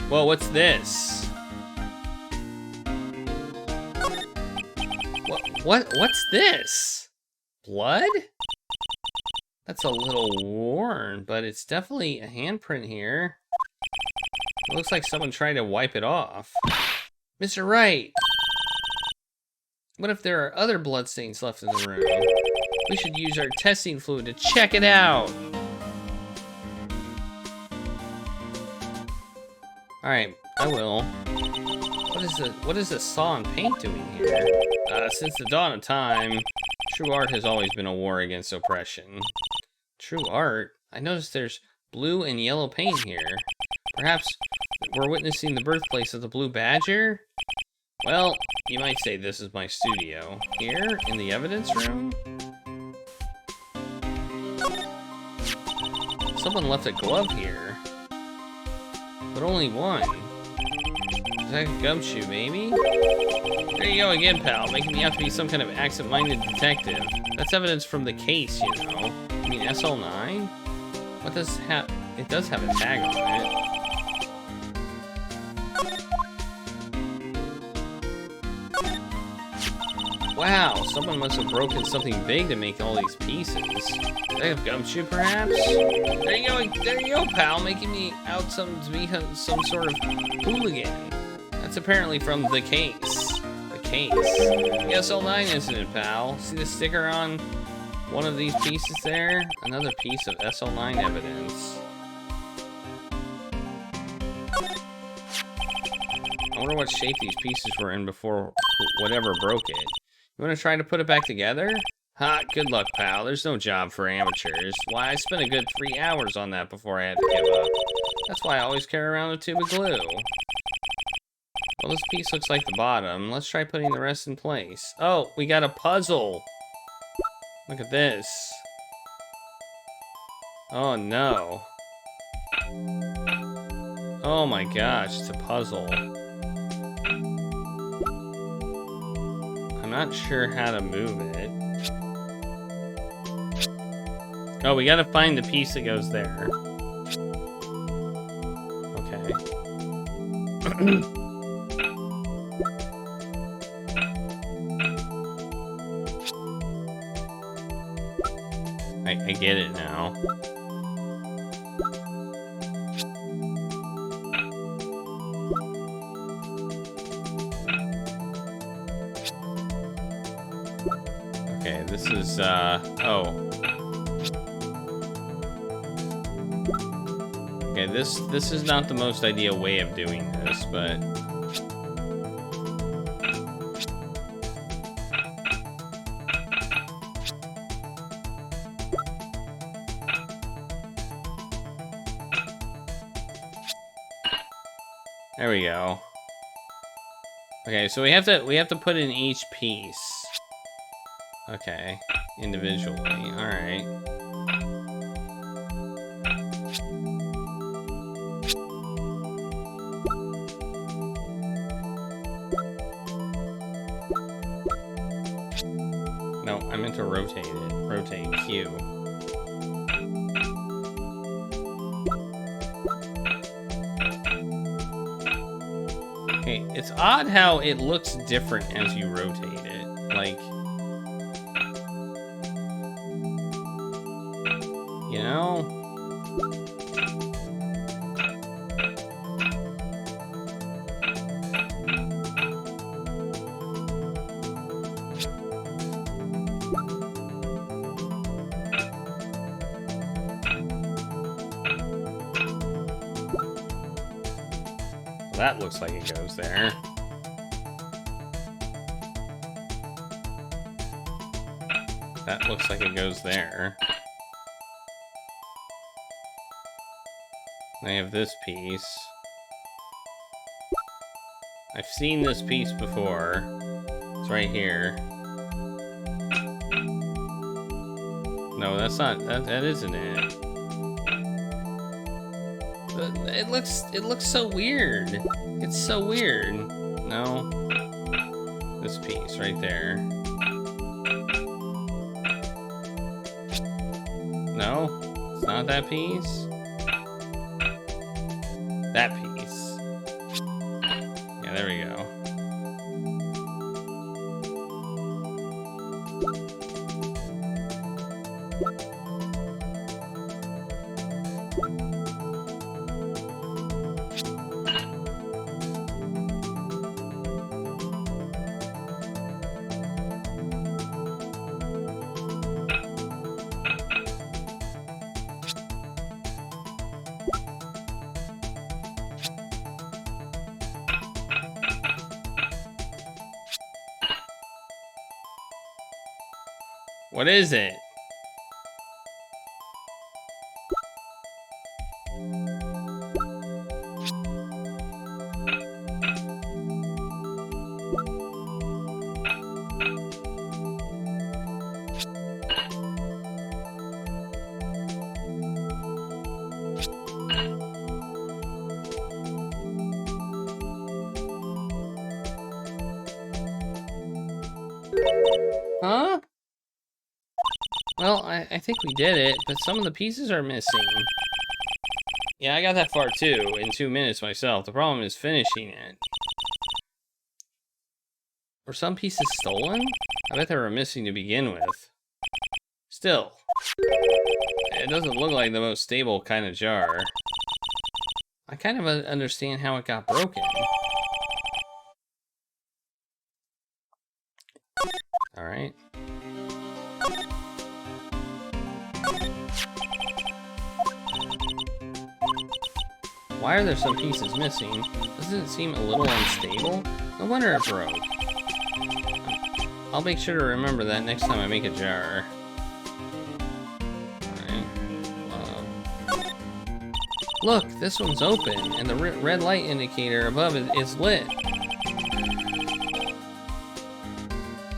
Whoa, what's this? What's this? Blood? That's a little worn, but it's definitely a handprint here. It looks like someone tried to wipe it off. Mr. Wright! What if there are other bloodstains left in the room? We should use our testing fluid to check it out! Alright, I will. What is the saw and paint doing here? Since the dawn of time, true art has always been a war against oppression. True art? I noticed there's blue and yellow paint here. Perhaps we're witnessing the birthplace of the Blue Badger? Well, you might say this is my studio. Here, in the evidence room? Someone left a glove here. But only one. Is that a Gumshoe, maybe? There you go again, pal, making me out to be some kind of absent-minded detective. That's evidence from the case, you know. I mean, Sl9? What does it does have a tag on it. Wow, someone must have broken something big to make all these pieces. Did I have Gumshoe, perhaps? There you go, pal, making me out to be some sort of hooligan. That's apparently from the case. The case. The Sl9 Incident, pal. See the sticker on one of these pieces there? Another piece of Sl9 evidence. I wonder what shape these pieces were in before whatever broke it. You want to try to put it back together? Ha, good luck, pal. There's no job for amateurs. Why, I spent a good 3 hours on that before I had to give up. That's why I always carry around a tube of glue. Well, this piece looks like the bottom. Let's try putting the rest in place. Oh, we got a puzzle. Look at this. Oh, no. Oh my gosh, it's a puzzle. I'm not sure how to move it. Oh, we gotta find the piece that goes there. Okay. I get it now. Okay, this is, oh. Okay, this is not the most ideal way of doing this, but... There we go. Okay, so we have to put in each piece. Okay, individually. All right. No, I meant to rotate it. Rotate Q. Okay, it's odd how it looks different as you rotate it. Like, you know? That looks like it goes there. That looks like it goes there. I have this piece. I've seen this piece before. It's right here. No, that's not. That isn't it. It looks so weird. It's so weird. No. This piece right there. No, it's not that piece. That piece. Yeah, there we go. What is it? Huh? Well, I think we did it, but some of the pieces are missing. Yeah, I got that far too, in 2 minutes myself. The problem is finishing it. Were some pieces stolen? I bet they were missing to begin with. Still, it doesn't look like the most stable kind of jar. I kind of understand how it got broken. Alright. Why are there some pieces missing? Doesn't it seem a little unstable? No wonder it broke. I'll make sure to remember that next time I make a jar. Alright. Look, this one's open, and the red light indicator above it is lit.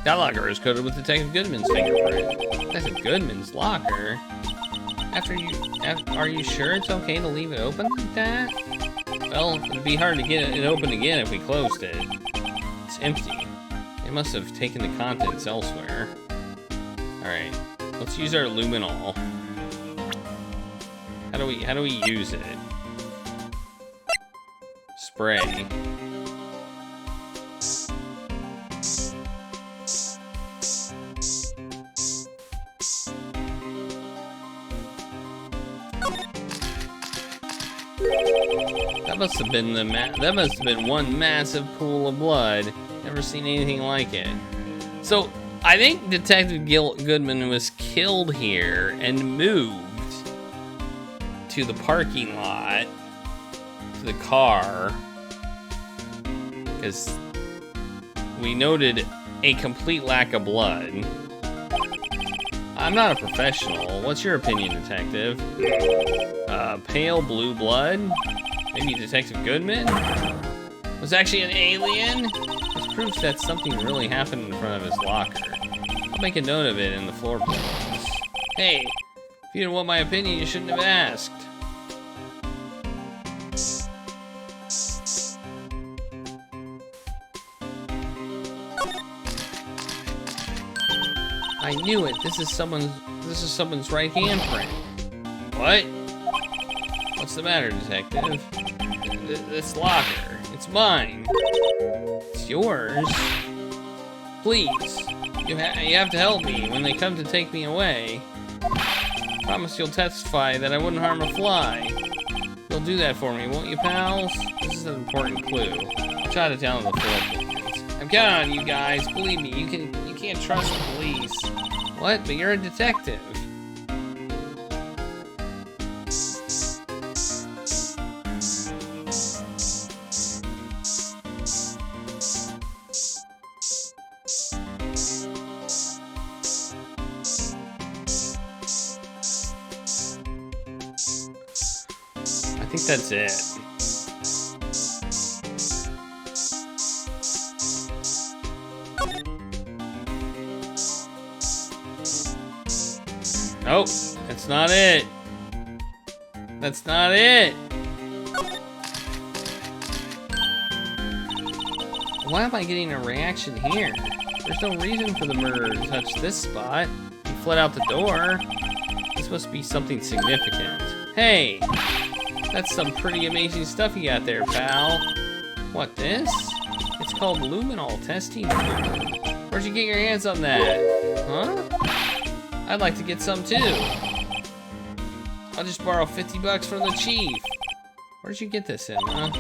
That locker is coated with Detective Goodman's fingerprint. Detective Goodman's locker? Are you sure it's okay to leave it open like that? Well, it'd be hard to get it open again if we closed it. It's empty. They must have taken the contents elsewhere. Alright, let's use our luminol. How do we use it? Spray. That must have been one massive pool of blood. Never seen anything like it. So, I think Detective Goodman was killed here and moved to the parking lot, to the car, because we noted a complete lack of blood. I'm not a professional. What's your opinion, Detective? Pale blue blood? Maybe Detective Goodman? Was actually an alien? This proves that something really happened in front of his locker. I'll make a note of it in the floor plans. Hey, if you didn't want my opinion, you shouldn't have asked. I knew it. This is someone's right handprint. What? What's the matter, Detective? This locker. It's mine. It's yours. Please. You have to help me when they come to take me away. Promise you'll testify that I wouldn't harm a fly. You'll do that for me, won't you, pals? This is an important clue. I'll jot it down on the floor plans. I'm counting on you guys. Believe me, you can't trust the police. What? But you're a detective. I think that's it. Nope, that's not it. That's not it. Why am I getting a reaction here? There's no reason for the murderer to touch this spot. He fled out the door. This must be something significant. Hey, that's some pretty amazing stuff you got there, pal. What, this? It's called Luminol Testing. Where'd you get your hands on that? Huh? I'd like to get some too. I'll just borrow 50 bucks from the chief. Where'd you get this, Emma?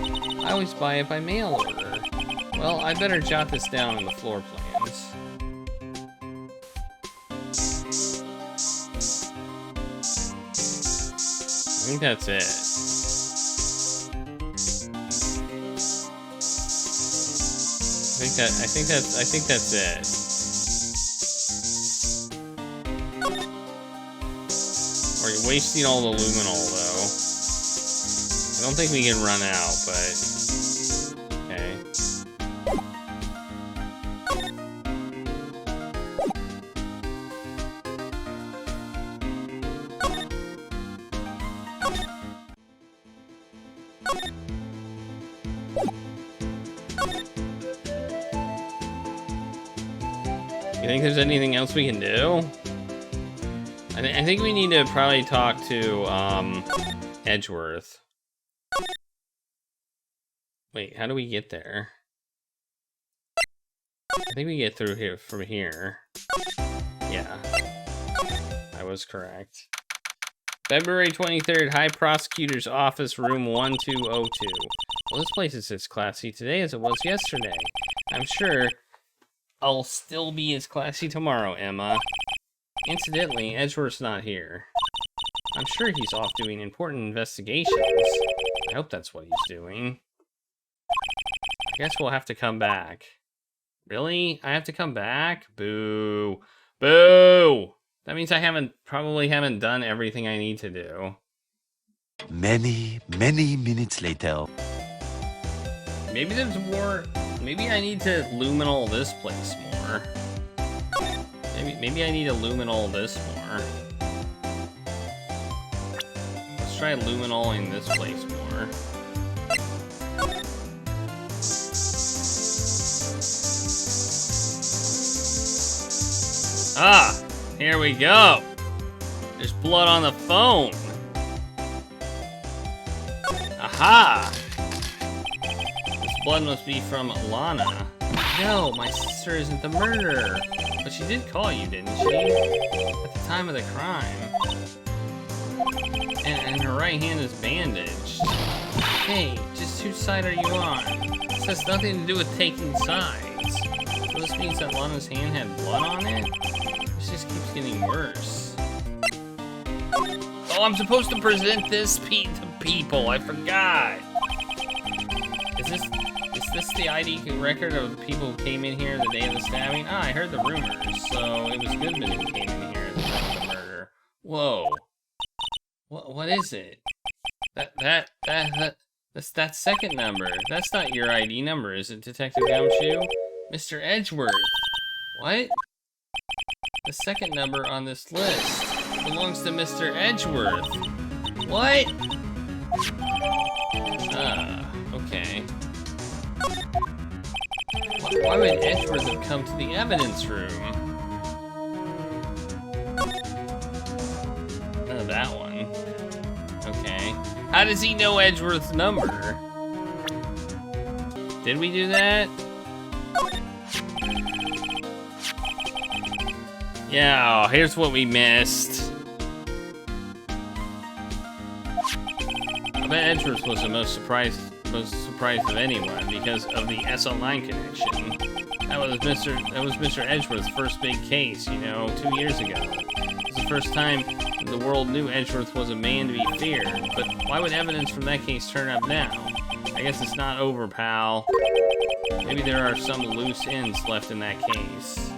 I always buy it by mail order. Well, I better jot this down in the floor plans. I think that's it. I think that's it. We're wasting all the luminol, though. I don't think we can run out, but... okay. You think there's anything else we can do? I think we need to probably talk to, Edgeworth. Wait, how do we get there? I think we get through here from here. Yeah. I was correct. February 23rd, High Prosecutor's Office, Room 1202. Well, this place is as classy today as it was yesterday. I'm sure I'll still be as classy tomorrow, Emma. Incidentally, Edgeworth's not here. I'm sure he's off doing important investigations. I hope that's what he's doing. I guess we'll have to come back. Really? I have to come back? Boo. Boo! That means I probably haven't done everything I need to do. Many minutes later. Maybe there's more. Maybe I need to luminol this place more. Maybe I need to luminol this more. Let's try luminoling this place more. Ah! Here we go! There's blood on the phone! Aha! This blood must be from Lana. No, my sister isn't the murderer. But she did call you, didn't she? At the time of the crime. And her right hand is bandaged. Hey, just whose side are you on? This has nothing to do with taking sides. So this means that Lana's hand had blood on it? This just keeps getting worse. Oh, I'm supposed to present this to people. I forgot. Is this the ID record of the people who came in here the day of the stabbing? Ah, I heard the rumors. So it was Goodman who came in here at the time of the murder. Whoa. What is it? That's that second number. That's not your ID number, is it, Detective Gumshoe? Mr. Edgeworth. What? The second number on this list belongs to Mr. Edgeworth. What? Okay. Why would Edgeworth have come to the evidence room? Oh, that one. Okay. How does he know Edgeworth's number? Did we do that? Yeah, oh, here's what we missed. I bet Edgeworth was the most surprised of anyone because of the Sl9 connection. That was Mr. Edgeworth's first big case, 2 years ago. It was the first time the world knew Edgeworth was a man to be feared. But why would evidence from that case turn up now? I guess it's not over, pal. Maybe there are some loose ends left in that case.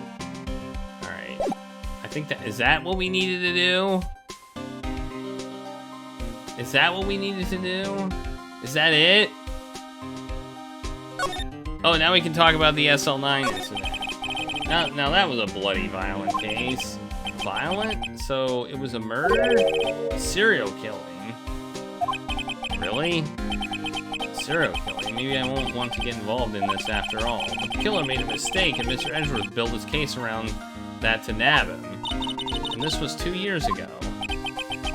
Alright. I think is that what we needed to do? Is that what we needed to do? Is that it? Oh, now we can talk about the Sl9 incident. Now that was a bloody violent case. Violent? So it was a murder? Serial killing? Really? Serial killing? Maybe I won't want to get involved in this after all. But the killer made a mistake and Mr. Edgeworth built his case around that to nab him. And this was 2 years ago.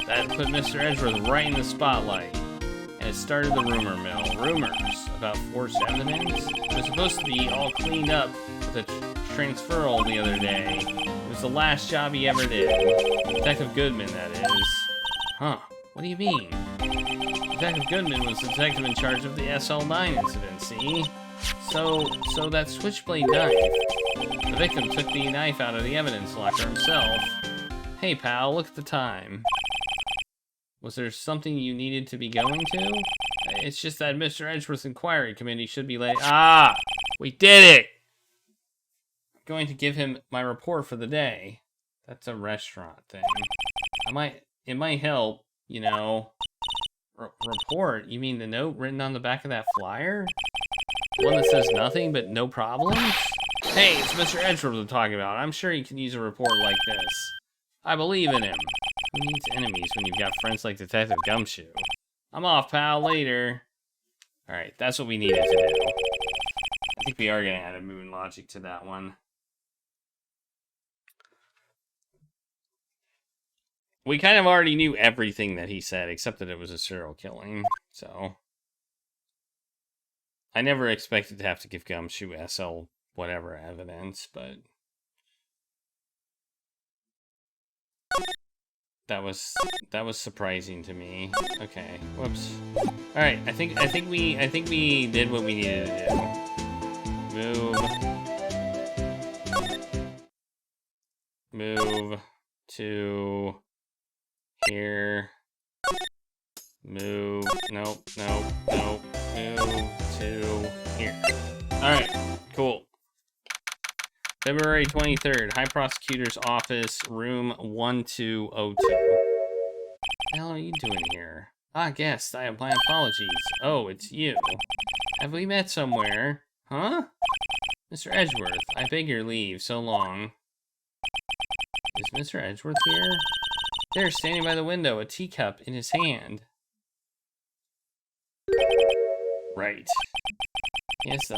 That put Mr. Edgeworth right in the spotlight. And it started the rumor mill. Rumors about forged evidence? It was supposed to be all cleaned up with a transferal the other day. It was the last job he ever did. Detective Goodman, that is. Huh. What do you mean? Detective Goodman was the detective in charge of the Sl9 incident, see? So that switchblade knife. The victim took the knife out of the evidence locker himself. Hey, pal, look at the time. Was there something you needed to be going to? It's just that Mr. Edgeworth's inquiry committee should be late. Ah! We did it! I'm going to give him my report for the day. That's a restaurant thing. It might help, report? You mean the note written on the back of that flyer? The one that says nothing but no problems? Hey, it's Mr. Edgeworth we're talking about. I'm sure he can use a report like this. I believe in him. Who needs enemies when you've got friends like Detective Gumshoe? I'm off, pal. Later. Alright, that's what we needed to do. I think we are going to add a moon logic to that one. We kind of already knew everything that he said, except that it was a serial killing, so... I never expected to have to give Gumshoe SL whatever evidence, but... That was surprising to me. Okay, whoops. Alright, I think we did what we needed to do. Move to here. Move nope. Move to here. Alright, cool. February 23rd, High Prosecutor's Office, room 1202. What the hell are you doing here? Ah, guest, I have my apologies. Oh, it's you. Have we met somewhere? Huh? Mr. Edgeworth, I beg your leave, so long. Is Mr. Edgeworth here? There, standing by the window, a teacup in his hand. Right. Yes,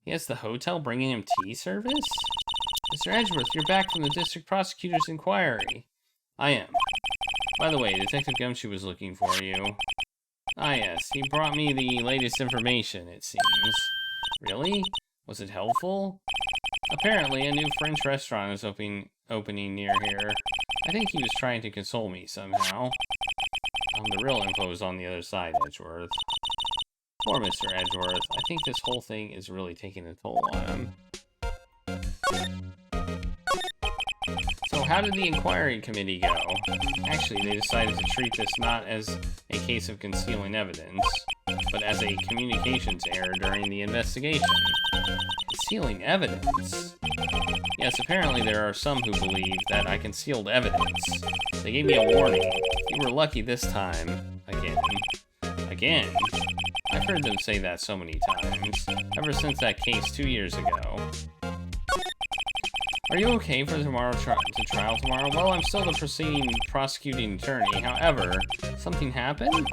he has the hotel bringing him tea service? Mr. Edgeworth, you're back from the district prosecutor's inquiry. I am. By the way, Detective Gumshoe was looking for you. Ah, yes. He brought me the latest information, it seems. Really? Was it helpful? Apparently, a new French restaurant is opening near here. I think he was trying to console me somehow. The real info is on the other side, Edgeworth. Poor Mr. Edgeworth. I think this whole thing is really taking a toll on him. So how did the inquiry committee go? Actually, they decided to treat this not as a case of concealing evidence, but as a communications error during the investigation. Concealing evidence? Yes, apparently there are some who believe that I concealed evidence. They gave me a warning. You were lucky this time. Again. Again? I've heard them say that so many times, ever since that case 2 years ago. Are you okay for trial tomorrow? Well, I'm still the prosecuting attorney. However, something happened?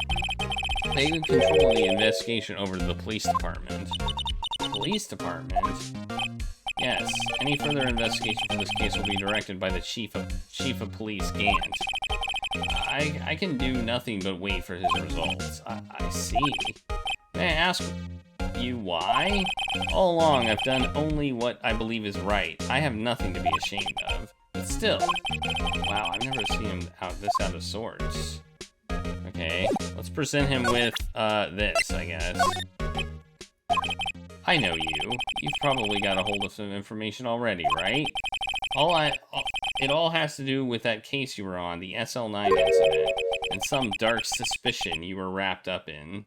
They control the investigation over to the police department. Police department? Yes. Any further investigation for this case will be directed by the chief of police, Gant. I can do nothing but wait for his results. I see. May I ask you why? All along, I've done only what I believe is right. I have nothing to be ashamed of. But still, wow, I've never seen him this out of sorts. Okay, let's present him with this, I guess. I know you. You've probably got a hold of some information already, right? It all has to do with that case you were on, the Sl9 Incident, and some dark suspicion you were wrapped up in.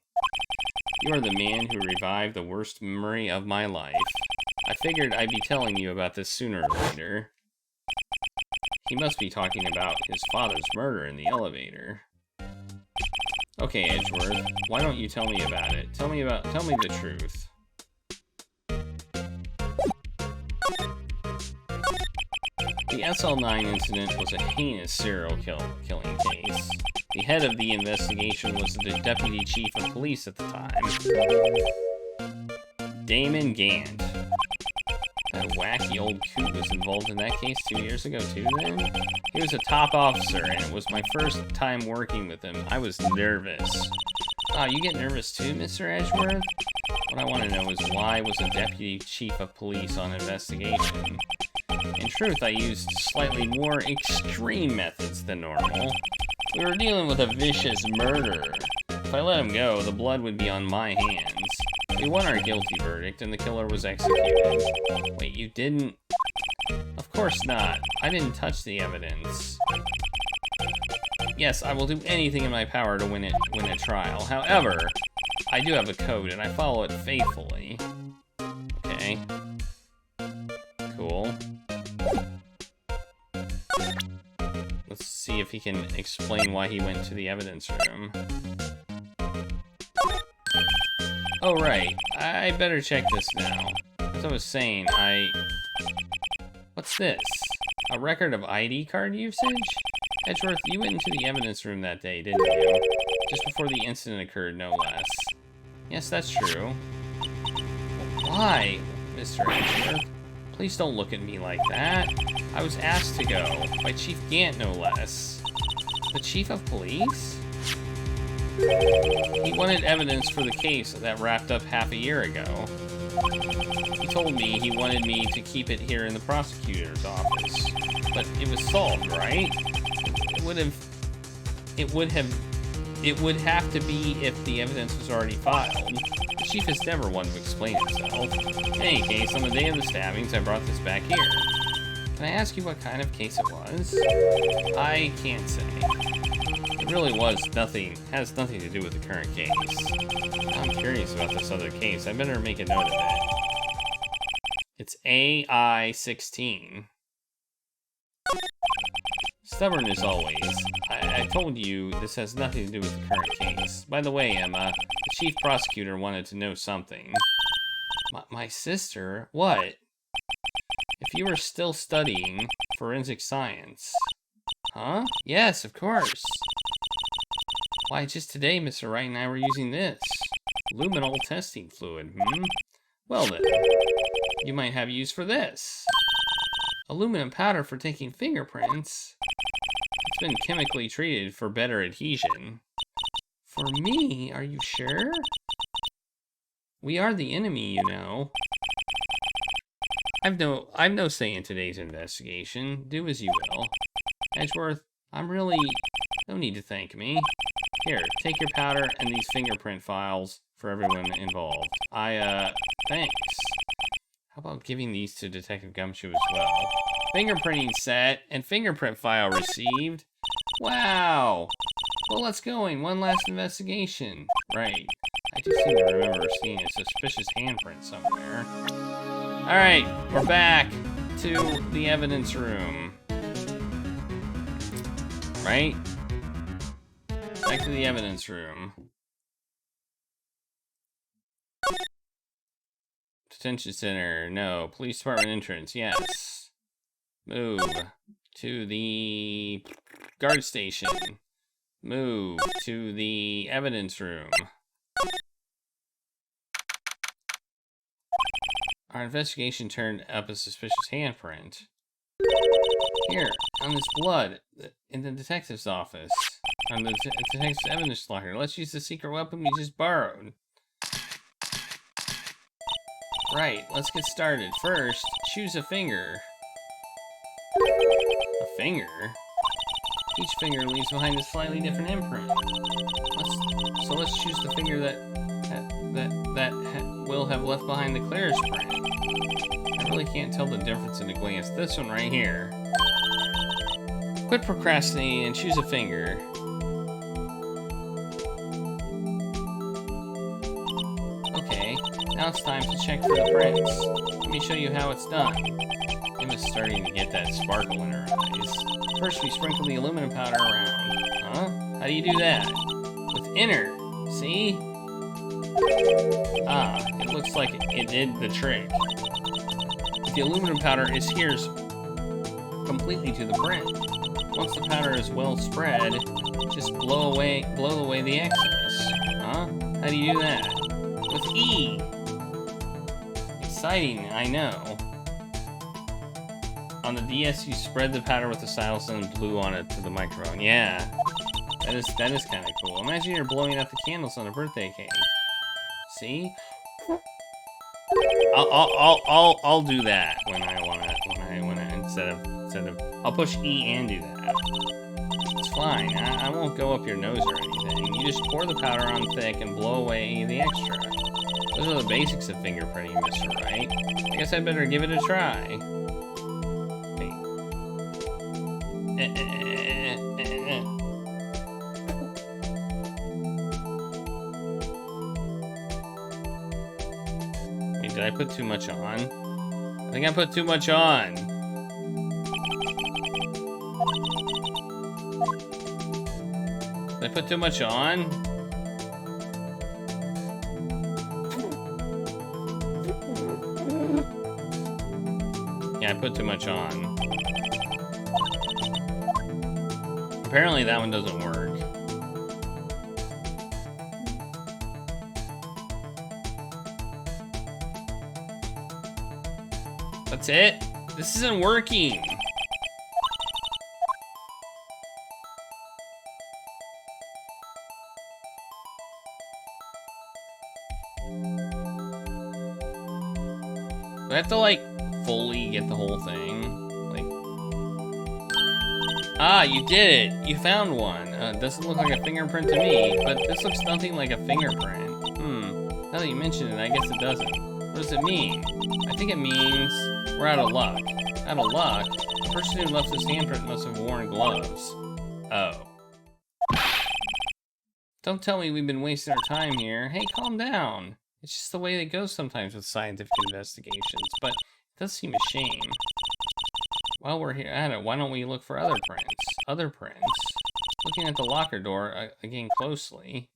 You are the man who revived the worst memory of my life. I figured I'd be telling you about this sooner or later. He must be talking about his father's murder in the elevator. Okay, Edgeworth, why don't you tell me about it? Tell me the truth. The Sl9 incident was a heinous serial killing case. The head of the investigation was the deputy chief of police at the time, Damon Gant. That wacky old coot was involved in that case 2 years ago too then? He was a top officer, and it was my first time working with him. I was nervous. Oh, you get nervous too, Mr. Edgeworth? What I want to know is why was a deputy chief of police on investigation? In truth, I used slightly more extreme methods than normal. We were dealing with a vicious murderer. If I let him go, the blood would be on my hands. We won our guilty verdict, and the killer was executed. Wait, you didn't? Of course not. I didn't touch the evidence. Yes, I will do anything in my power to win a trial. However, I do have a code, and I follow it faithfully. Okay. Cool. Let's see if he can explain why he went to the evidence room. Oh, right. I better check this now. As I was saying, What's this? A record of ID card usage? Edgeworth, you went into the evidence room that day, didn't you? Just before the incident occurred, no less. Yes, that's true. Why, Mr. Edgeworth? Please don't look at me like that. I was asked to go, by Chief Gant, no less. The Chief of Police? He wanted evidence for the case that wrapped up half a year ago. He told me he wanted me to keep it here in the prosecutor's office. But it was solved, right? It would have to be if the evidence was already filed. The chief is never one to explain himself. In any case, on the day of the stabbings, I brought this back here. Can I ask you what kind of case it was? I can't say. It really has nothing to do with the current case. I'm curious about this other case. I better make a note of it. It's AI-16. Stubborn as always. I told you this has nothing to do with the current case. By the way, Emma, the chief prosecutor wanted to know something. My sister? What? If you were still studying forensic science. Huh? Yes, of course. Why, just today, Mr. Wright and I were using this. Luminol testing fluid, Well then, you might have use for this. Aluminum powder for taking fingerprints. It's been chemically treated for better adhesion. For me, are you sure? We are the enemy, you know. I've no say in today's investigation. Do as you will. Edgeworth, no need to thank me. Here, take your powder and these fingerprint files for everyone involved. Thanks. How about giving these to Detective Gumshoe as well? Fingerprinting set and fingerprint file received. Wow. Well, let's go. One last investigation. Right. I do seem to remember seeing a suspicious handprint somewhere. Alright, we're back to the evidence room. Right? Back to the evidence room. Detention center, no. Police department entrance, yes. Move to the guard station. Move to the evidence room. Our investigation turned up a suspicious handprint. Here, on this blood, in the detective's office. On the detective's evidence locker. Let's use the secret weapon we just borrowed. Right, let's get started. First, choose a finger. A finger? Each finger leaves behind a slightly different imprint. Let's choose the finger that will have left behind the clearest print. I really can't tell the difference at a glance. This one right here. Quit procrastinating and choose a finger. Okay, now it's time to check for the prints. Let me show you how it's done. Emma's starting to get that sparkle in her eyes. First, we sprinkle the aluminum powder around. Huh? How do you do that? With inner. See? Ah, it looks like it did the trick. The aluminum powder adheres completely to the print. Once the powder is well spread, just blow away the excess. Huh? How do you do that? With E. Exciting, I know. On the DS, you spread the powder with the stylus and blew on it to the microphone. Yeah, that is kind of cool. Imagine you're blowing out the candles on a birthday cake. See? I'll do that when I wanna instead of I'll push E and do that. It's fine. I won't go up your nose or anything. You just pour the powder on thick and blow away the extra. Those are the basics of fingerprinting, Mr. Wright. I guess I'd better give it a try. Wait, did I put too much on? I think I put too much on. Did I put too much on? Yeah, I put too much on. Apparently that one doesn't work. That's it? This isn't working. Do I have to, like, fully get the whole thing? Like... Ah, you did it! You found one. Doesn't look like a fingerprint to me, but this looks nothing like a fingerprint. Now that you mention it, I guess it doesn't. What does it mean? I think it means we're out of luck. Out of luck? The person who left this handprint must have worn gloves. Oh. Don't tell me we've been wasting our time here. Hey, calm down. It's just the way it goes sometimes with scientific investigations, but it does seem a shame. While we're here at it, why don't we look for other prints? Other prints? Looking at the locker door again closely,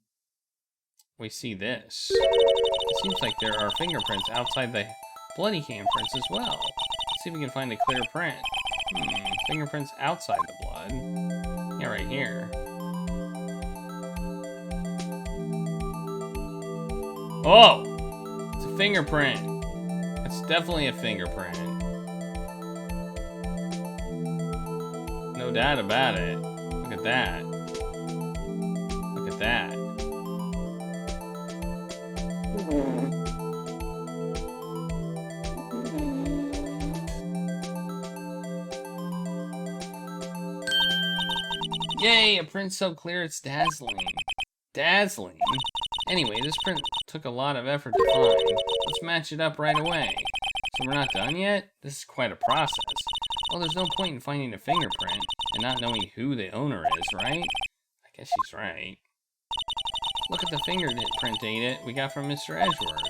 we see this. It seems like there are fingerprints outside the bloody handprints as well. Let's see if we can find a clear print. Fingerprints outside the blood. Yeah, right here. Oh! It's a fingerprint. It's definitely a fingerprint. No doubt about it. Look at that. Look at that. Yay! A print so clear it's dazzling. Dazzling? Anyway, this print took a lot of effort to find. Let's match it up right away. So we're not done yet? This is quite a process. Well, there's no point in finding a fingerprint and not knowing who the owner is, right? I guess she's right. Look at the fingerprint data we got from Mr. Edgeworth,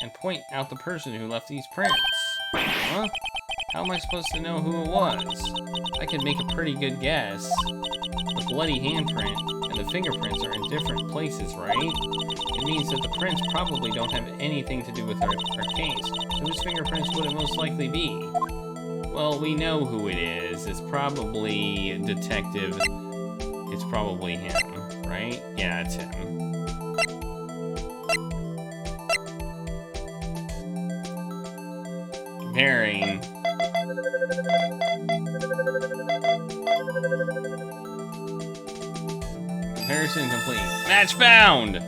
and point out the person who left these prints. Huh? How am I supposed to know who it was? I could make a pretty good guess. The bloody handprint and the fingerprints are in different places, right? It means that the prints probably don't have anything to do with our case. So whose fingerprints would it most likely be? Well, we know who it is. It's probably Detective. It's probably him, right? Yeah, it's him. Comparing. Comparison complete. Match found!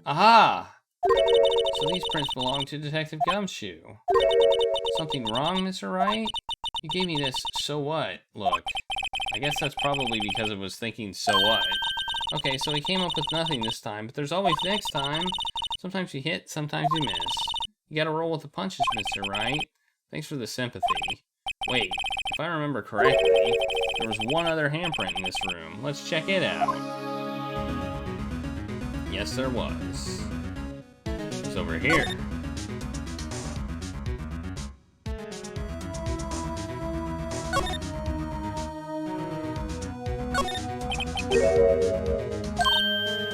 Aha! So these prints belong to Detective Gumshoe. Something wrong, Mr. Wright? You gave me this so what look. I guess that's probably because it was thinking so what. Okay, so he came up with nothing this time, but there's always next time. Sometimes you hit, sometimes you miss. You gotta roll with the punches, Mr. Wright. Thanks for the sympathy. Wait, if I remember correctly, there was one other handprint in this room. Let's check it out. Yes, there was. It's over here.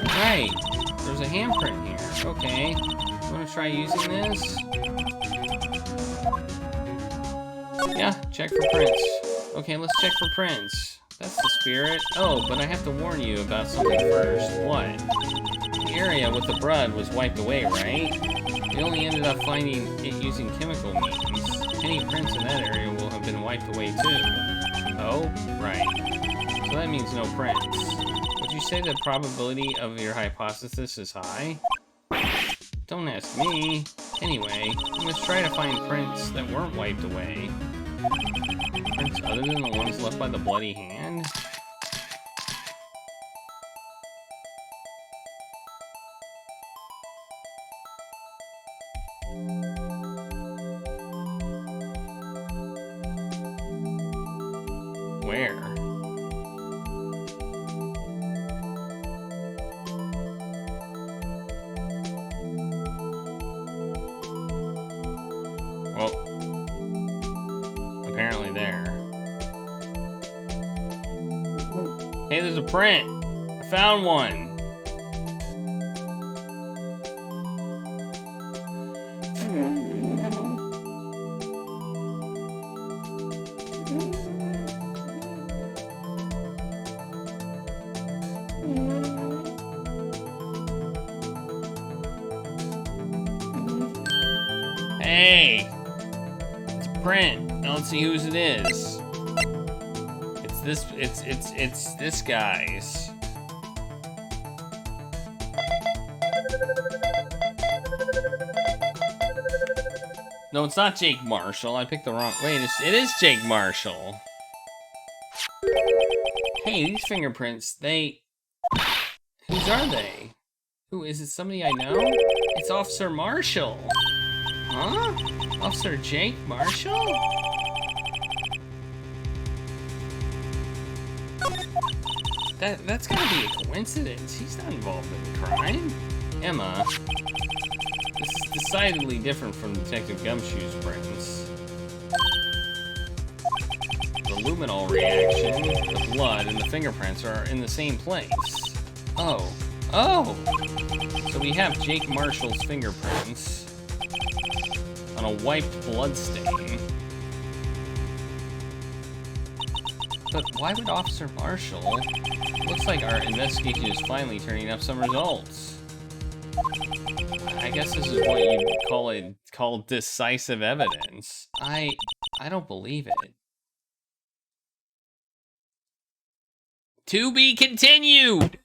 Right, there's a handprint here. Okay, you wanna try using this? Yeah, check for prints. Okay, let's check for prints. That's the spirit. Oh, but I have to warn you about something first. What? The area with the blood was wiped away, right? We only ended up finding it using chemical means. Any prints in that area will have been wiped away too. Oh, right. So that means no prints. Would you say the probability of your hypothesis is high? Don't ask me. Anyway, we must try to find prints that weren't wiped away. Prints other than the ones left by the bloody hand? Where? Well, apparently there. Hey, there's a print. I found one. Hey, it's a print. Now let's see whose it is. It's this guy's. No, it's not Jake Marshall. I picked the wrong. Wait, it is Jake Marshall. Hey, these fingerprints, whose are they? Who is it? Somebody I know? It's Officer Marshall. Huh? Officer Jake Marshall? That's gotta be a coincidence. He's not involved in the crime. Emma, this is decidedly different from Detective Gumshoe's prints. The luminol reaction, the blood, and the fingerprints are in the same place. Oh. So we have Jake Marshall's fingerprints on a wiped blood stain. But why would Officer Marshall? Looks like our investigation is finally turning up some results. I guess this is what you call decisive evidence. I don't believe it. To be continued!